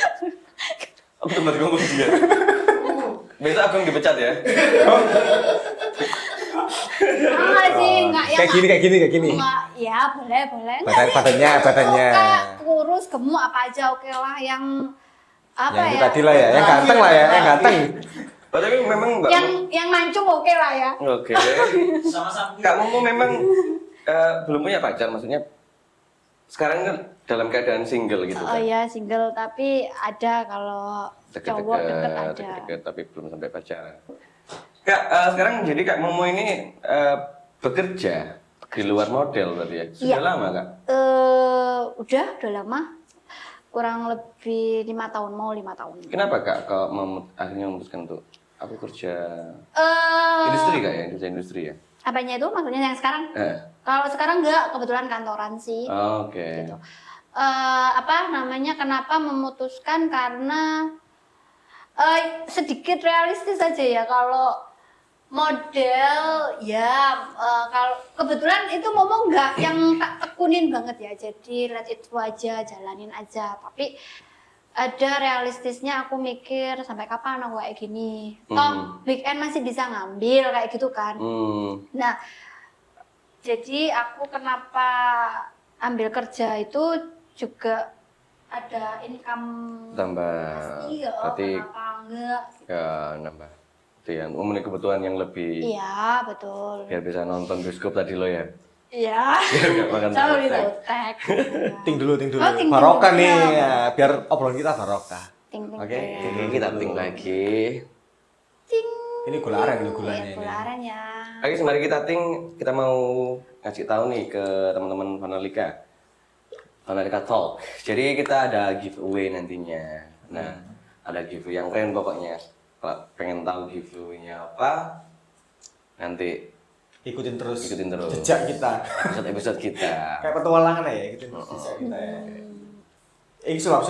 Speaker 3: Aku tempat ngomong dia. Besok aku yang dipecat ya.
Speaker 5: Enggak sih, enggak yang
Speaker 4: Kayak gini.
Speaker 5: enggak, ya boleh. Enggak sih.
Speaker 4: Badannya.
Speaker 5: Suka kurus, gemuk apa aja oke lah yang apa
Speaker 4: Yang itu
Speaker 5: ya?
Speaker 4: tadi lah ya, yang ganteng lah ya, yang ganteng.
Speaker 3: Oh, tapi memang enggak.
Speaker 5: Yang mancung oke lah ya.
Speaker 3: Oke.
Speaker 2: Sama-sama.
Speaker 3: Kamu memang belum punya pacar maksudnya sekarang kan dalam keadaan single gitu
Speaker 5: Oh
Speaker 3: kan?
Speaker 5: iya single tapi ada kalau cowok deket ada.
Speaker 3: deket, tapi belum sampai pacaran. Kak, sekarang jadi Kak Momo ini bekerja di luar model berarti ya? Sudah
Speaker 5: Iya.
Speaker 3: lama Kak?
Speaker 5: Udah lama. Kurang lebih 5 tahun, mau 5 tahun.
Speaker 3: Kenapa Kak kalau akhirnya memutuskan untuk aku kerja
Speaker 5: Eh,
Speaker 3: industri Kak ya? Kerja industri ya?
Speaker 5: apanya itu maksudnya yang sekarang?
Speaker 3: Eh.
Speaker 5: Kalau sekarang enggak, kebetulan kantoran sih.
Speaker 3: Oke.
Speaker 5: Gitu. Apa namanya, kenapa memutuskan, karena sedikit realistis aja ya. Kalau model ya, kalau kebetulan itu Momo nggak yang tak tekunin banget ya, jadi let itu aja, jalanin aja. Tapi ada realistisnya, aku mikir sampai kapan aku kayak gini, toh weekend masih bisa ngambil kayak gitu kan. Nah, jadi aku kenapa ambil kerja itu juga ada income
Speaker 3: Tambah.
Speaker 5: pasti ya,
Speaker 3: Berarti
Speaker 5: kenapa enggak?
Speaker 3: ya nambah. Itu ya, memenuhi kebutuhan yang lebih
Speaker 5: Iya, betul.
Speaker 3: biar bisa nonton bioskop tadi lo ya.
Speaker 5: Iya.
Speaker 3: Nggak makan
Speaker 5: Sama
Speaker 3: tahu,
Speaker 5: beli
Speaker 3: Teh.
Speaker 5: tautek.
Speaker 4: Ting dulu.
Speaker 5: Oh, ting
Speaker 4: Barokah
Speaker 5: dulu.
Speaker 4: nih,
Speaker 5: Iya.
Speaker 4: ya, biar obrolan kita barokah.
Speaker 5: Ting.
Speaker 4: Oke.
Speaker 3: Oke, kita ting lagi.
Speaker 5: Ting.
Speaker 4: Ini gula aren
Speaker 5: Iya,
Speaker 4: gulanya ini.
Speaker 5: gula aren ya.
Speaker 3: Oke, mari kita ting. Kita mau ngasih tahu nih ke teman-teman Vanalika. Vanalika Talk. Jadi kita ada giveaway nantinya. Nah, ada giveaway yang keren pokoknya. Kalau pengen tahu giveaway-nya apa, nanti
Speaker 4: Ikutin terus jejak kita.
Speaker 3: episode kita.
Speaker 4: Kayak petualangan ya, ikutin terus jejak kita ya. Sulap.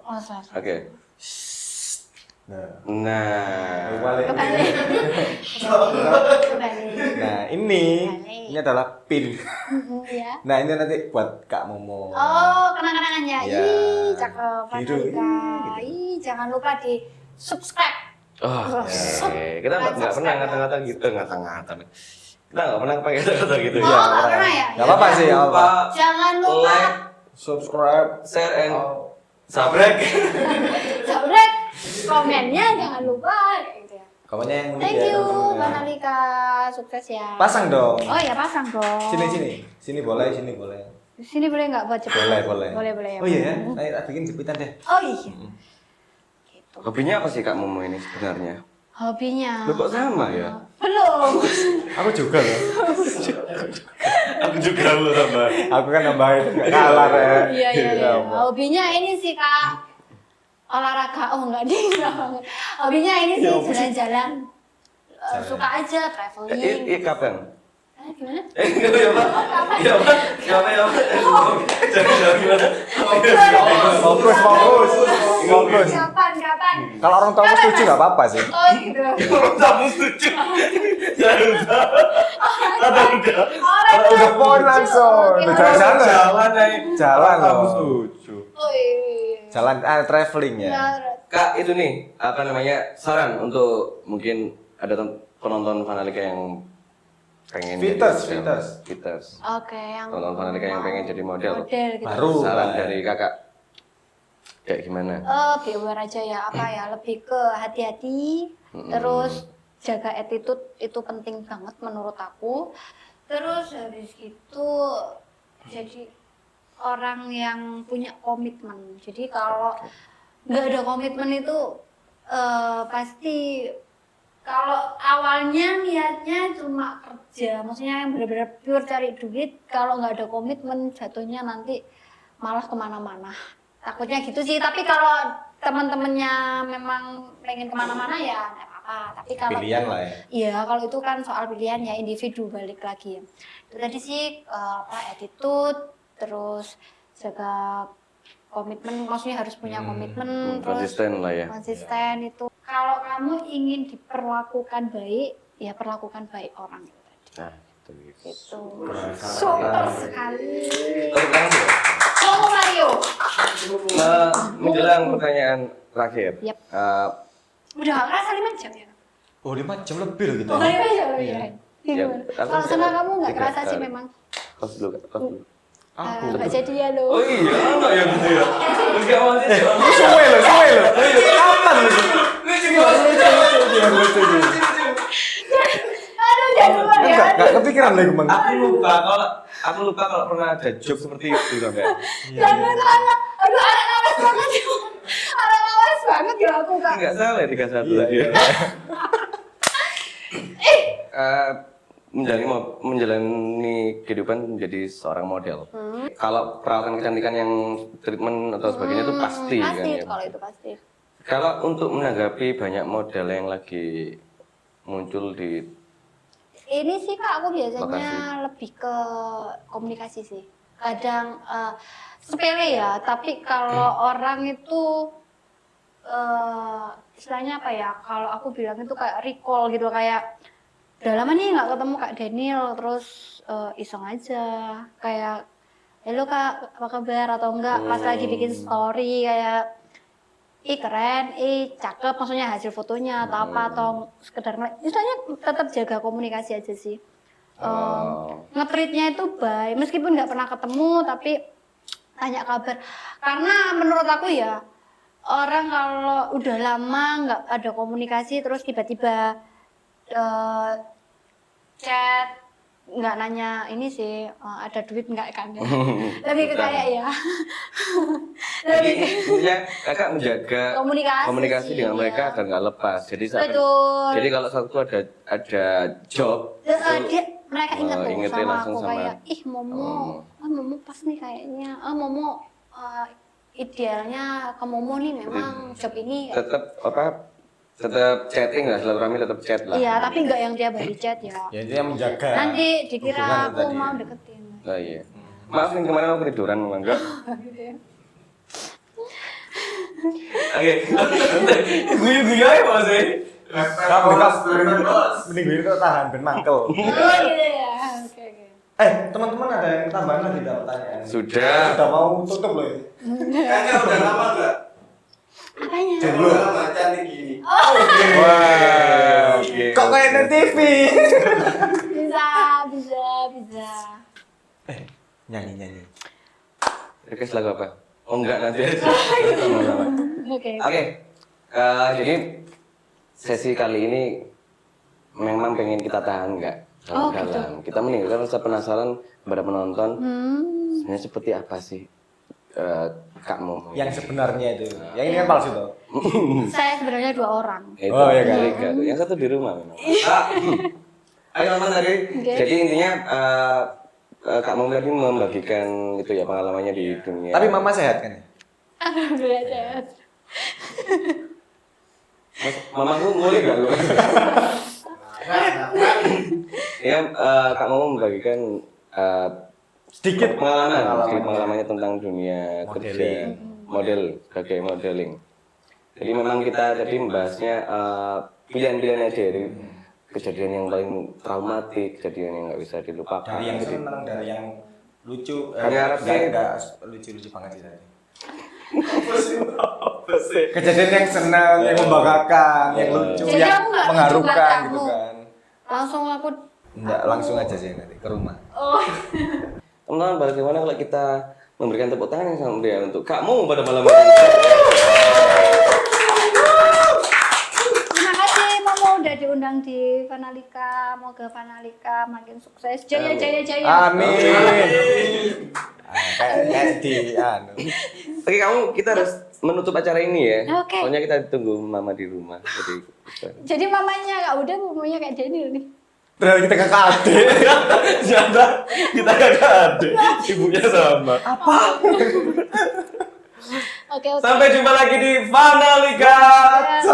Speaker 5: Oh, sorry.
Speaker 3: Oke.
Speaker 4: Nah,
Speaker 3: Nah,
Speaker 4: balik.
Speaker 5: Kebalik. Kebalik.
Speaker 4: Nah, ini adalah pin.
Speaker 5: Iya.
Speaker 4: Nah, ini nanti buat Kak Momo.
Speaker 5: Oh, kenang-kenangannya.
Speaker 4: Iya.
Speaker 5: Ih, cakep.
Speaker 4: Gitu.
Speaker 5: Vanalika. Ih, jangan lupa di subscribe.
Speaker 3: oh,
Speaker 5: Sok.
Speaker 3: kita nggak pernah ngata-ngata gitu, ngata-ngata. Kita nggak pernah pakai kata-kata gitu.
Speaker 5: Oh, nggak pernah ya?
Speaker 4: Gak apa-apa sih, gak apa-apa.
Speaker 5: Jangan lupa
Speaker 3: like,
Speaker 4: Subscribe.
Speaker 3: share, and subscribe.
Speaker 5: subscribe, komennya jangan lupa gitu ya.
Speaker 4: Komennya yang unik
Speaker 5: Thank
Speaker 4: ya,
Speaker 5: you,
Speaker 4: teman-teman.
Speaker 5: Vanalika, sukses ya.
Speaker 4: Pasang dong.
Speaker 5: Oh ya, pasang dong.
Speaker 4: Sini boleh, sini boleh.
Speaker 5: Sini boleh nggak buat jepitan?
Speaker 4: Boleh.
Speaker 5: Boleh ya.
Speaker 4: Oh iya, nanti tak bikin jepitan deh.
Speaker 5: Oh iya. Gitu.
Speaker 3: Hobinya apa sih Kak Momo ini sebenarnya?
Speaker 5: Hobinya.
Speaker 3: Lu kok sama ya?
Speaker 5: Belum.
Speaker 4: Aku juga loh.
Speaker 3: Aku juga lu sama.
Speaker 4: Aku kan nambahin nggak kalah ya.
Speaker 5: Iya. Hobinya ini sih Kak. Olahraga. Oh enggak ding. Hobinya ini sih jalan-jalan. Suka aja traveling.
Speaker 3: Iya kapan?
Speaker 5: Gimana?
Speaker 3: Ya Pak. Ya Pak. Ya Pak. Jangan gimana?
Speaker 4: Fokus.
Speaker 5: Kapan?
Speaker 4: Kalau orang tua setuju nggak apa-apa sih.
Speaker 5: Oh gitu.
Speaker 3: Kalau kamu setuju. Udah.
Speaker 4: Udah poin langsung. Udah jalan-jalan.
Speaker 3: Jalan aja.
Speaker 4: Jalan
Speaker 3: Kamu
Speaker 4: loh.
Speaker 3: setuju.
Speaker 5: Oh iya.
Speaker 4: Jalan traveling ya.
Speaker 3: Kak, itu nih, apa namanya, saran untuk mungkin ada penonton Vanalika yang pengen
Speaker 4: Fiters.
Speaker 5: Oke, yang
Speaker 3: penonton Vanalika yang pengen jadi model.
Speaker 5: model gitu.
Speaker 4: Baru.
Speaker 3: Saran dari kakak kayak gimana?
Speaker 5: Beware aja ya, apa ya, lebih ke hati-hati, terus jaga attitude itu penting banget menurut aku. Terus habis itu jadi orang yang punya komitmen. Jadi kalau nggak ada komitmen itu pasti, kalau awalnya niatnya cuma kerja, maksudnya yang benar-benar pure cari duit, kalau nggak ada komitmen jatuhnya nanti malah kemana-mana. Takutnya gitu sih. Tapi kalau teman-temannya memang pengen kemana-mana ya nggak apa-apa. Tapi kalau
Speaker 4: Pilihan lah ya.
Speaker 5: Iya, kalau itu kan soal pilihan ya, individu, balik lagi ya. Itu tadi sih attitude, terus jaga komitmen, maksudnya harus punya komitmen, terus
Speaker 3: Konsisten lah ya.
Speaker 5: konsisten itu. Kalau kamu ingin diperlakukan baik, ya perlakukan baik orang itu tadi.
Speaker 3: Nah, itu.
Speaker 5: Itu super sekali.
Speaker 3: Tepuk tangan ya.
Speaker 5: Ngomong Mario.
Speaker 3: Menjelang pertanyaan terakhir.
Speaker 5: Yap.
Speaker 3: eh,
Speaker 5: Udah gak kerasa 5 jam ya?
Speaker 4: Oh 5 jam lebih loh kita.
Speaker 5: Oh 5 jam ya?
Speaker 3: Ya,
Speaker 5: Gimana?
Speaker 3: aku
Speaker 5: Kalau sama
Speaker 3: bisa-
Speaker 5: kamu nggak
Speaker 3: tiga
Speaker 5: kerasa sih
Speaker 3: kali.
Speaker 5: memang.
Speaker 3: Kos dulu, Kak, kos dulu.
Speaker 5: Nggak jadi ya lo.
Speaker 3: Oh iya, enggak ya gitu ya. Enggak maksudnya.
Speaker 4: Suwe loh. Kapan lu? Lucu.
Speaker 5: Aduh, jangan lupa ya.
Speaker 4: Enggak kepikiran lagi bang.
Speaker 3: Aku lupa kalau pernah ada job seperti itu sampai.
Speaker 5: Jangan salah. Aduh, anak lawas banget ya. Anak lawas banget ya aku Kak.
Speaker 3: Enggak salah ya 31 tadi. menjalani kehidupan menjadi seorang model. Kalau perawatan kecantikan yang treatment atau sebagainya itu pasti kan
Speaker 5: Pasti
Speaker 3: ya.
Speaker 5: kalau itu pasti.
Speaker 3: Kalau untuk menanggapi banyak model yang lagi muncul di
Speaker 5: Ini sih Kak, aku biasanya
Speaker 3: Lokasi.
Speaker 5: lebih ke komunikasi sih. Kadang sepele ya, tapi kalau orang itu istilahnya apa ya? Kalau aku bilang itu kayak recall gitu, kayak udah lama nih nggak ketemu Kak Daniel, terus iseng aja kayak halo Kak, apa kabar atau enggak pas lagi bikin story kayak ih keren, ih cakep, maksudnya hasil fotonya atau apa atau sekedar istilahnya tetap jaga komunikasi aja sih. Nge-treatnya itu baik, meskipun nggak pernah ketemu tapi tanya kabar. Karena menurut aku ya orang kalau udah lama nggak ada komunikasi terus tiba-tiba chat nggak nanya ini sih ada duit nggak kan ya? Lebih ke kayak ya
Speaker 3: Jadi intinya kakak menjaga
Speaker 5: komunikasi
Speaker 3: dengan
Speaker 5: iya.
Speaker 3: mereka agar nggak lepas.
Speaker 5: Betul.
Speaker 3: Jadi kalau satu ada job,
Speaker 5: Mereka ingat tuh
Speaker 3: ingetin
Speaker 5: sama
Speaker 3: langsung
Speaker 5: aku
Speaker 3: sama-
Speaker 5: kayak ih Momo, Momo pas nih kayaknya, Momo idealnya ke Momo nih memang job ini.
Speaker 3: tetap chatting lah, silaturahmi tetap chat lah.
Speaker 5: Iya, tapi nggak yang tiap hari chat ya.
Speaker 4: Ya intinya menjaga.
Speaker 5: Nanti
Speaker 4: hubungan
Speaker 5: dikira
Speaker 4: itu
Speaker 5: aku
Speaker 4: tadi.
Speaker 5: mau deketin.
Speaker 3: Oh iya. Maaf nih kemarin aku ketiduran enggak. Oke. Guyu-guyu aja Mas.
Speaker 4: Kamu mending gue itu tahan ben mangkel.
Speaker 5: Oh gitu ya, oke.
Speaker 4: Teman-teman ada yang tambahan lagi tak pertanyaan?
Speaker 3: Sudah.
Speaker 4: Sudah mau tutup loh ya.
Speaker 2: Kakak udah lama nggak?
Speaker 5: Apanya?
Speaker 2: Udah lama cantik gini.
Speaker 3: Wah, oke.
Speaker 4: Kok kayak di TV?
Speaker 5: Bisa.
Speaker 4: Nyanyi.
Speaker 3: Request lagu apa? Oh enggak nanti aja.
Speaker 5: Oke.
Speaker 3: Oke. Jadi sesi kali ini memang pengen kita tahan enggak dalam. Kita meninggalkan rasa penasaran kepada penonton. Sebenarnya seperti apa sih Kak Momo?
Speaker 4: Yang sebenarnya itu. Yang ini kan palsu tuh.
Speaker 5: Saya sebenarnya 2 orang.
Speaker 3: Itu
Speaker 4: Oh, iya kan?
Speaker 3: Amerika tuh. Yang satu di rumah memang. Ayo Mama tadi.
Speaker 5: Oke.
Speaker 3: Jadi intinya Kak Momo tadi membagikan itu ya pengalamannya di dunia.
Speaker 4: Tapi mama sehat kan ya?
Speaker 5: Alhamdulillah sehat.
Speaker 3: Mamaku mulai gak lu? Ya, Kak Momo membagikan
Speaker 4: Sedikit
Speaker 3: pengalamannya tentang dunia
Speaker 4: Modeling.
Speaker 3: kerja, model sebagai modeling. Jadi memang kita tadi membahasnya pilihan-pilihan aja dari kejadian yang paling traumatik, kejadian yang nggak bisa dilupakan.
Speaker 4: dari yang
Speaker 3: Jadi,
Speaker 4: seneng, dari yang lucu.
Speaker 3: Kami harap sih-
Speaker 4: enggak lucu-lucu banget sih tadi. Kejadian yang senang, yang membanggakan, yang lucu,
Speaker 5: Jadi
Speaker 4: yang
Speaker 5: aku nggak lucu
Speaker 4: mengharukan
Speaker 5: buat
Speaker 4: gitu
Speaker 5: kamu.
Speaker 4: kan.
Speaker 5: Langsung aku
Speaker 4: Enggak, langsung aja sih nanti ke rumah.
Speaker 3: teman-teman, bagaimana kalau kita memberikan tepuk tangan yang sama dia untuk Kak Momo pada malam hari?
Speaker 5: terima kasih Momo udah diundang di Vanalika. Moga Vanalika makin sukses. Jaya.
Speaker 4: Amin. Kayak di anu.
Speaker 3: Oke, kita harus menutup acara ini ya.
Speaker 5: Oke.
Speaker 3: Soalnya kita tunggu Mama di rumah.
Speaker 5: Jadi mamanya Kak Uda, Momonya kayak Daniel nih.
Speaker 4: Terus kita kakak adik.
Speaker 3: Ternyata kita kakak adik, ibunya sama.
Speaker 5: Oke.
Speaker 3: Sampai jumpa lagi di Vanalika.
Speaker 5: Ya.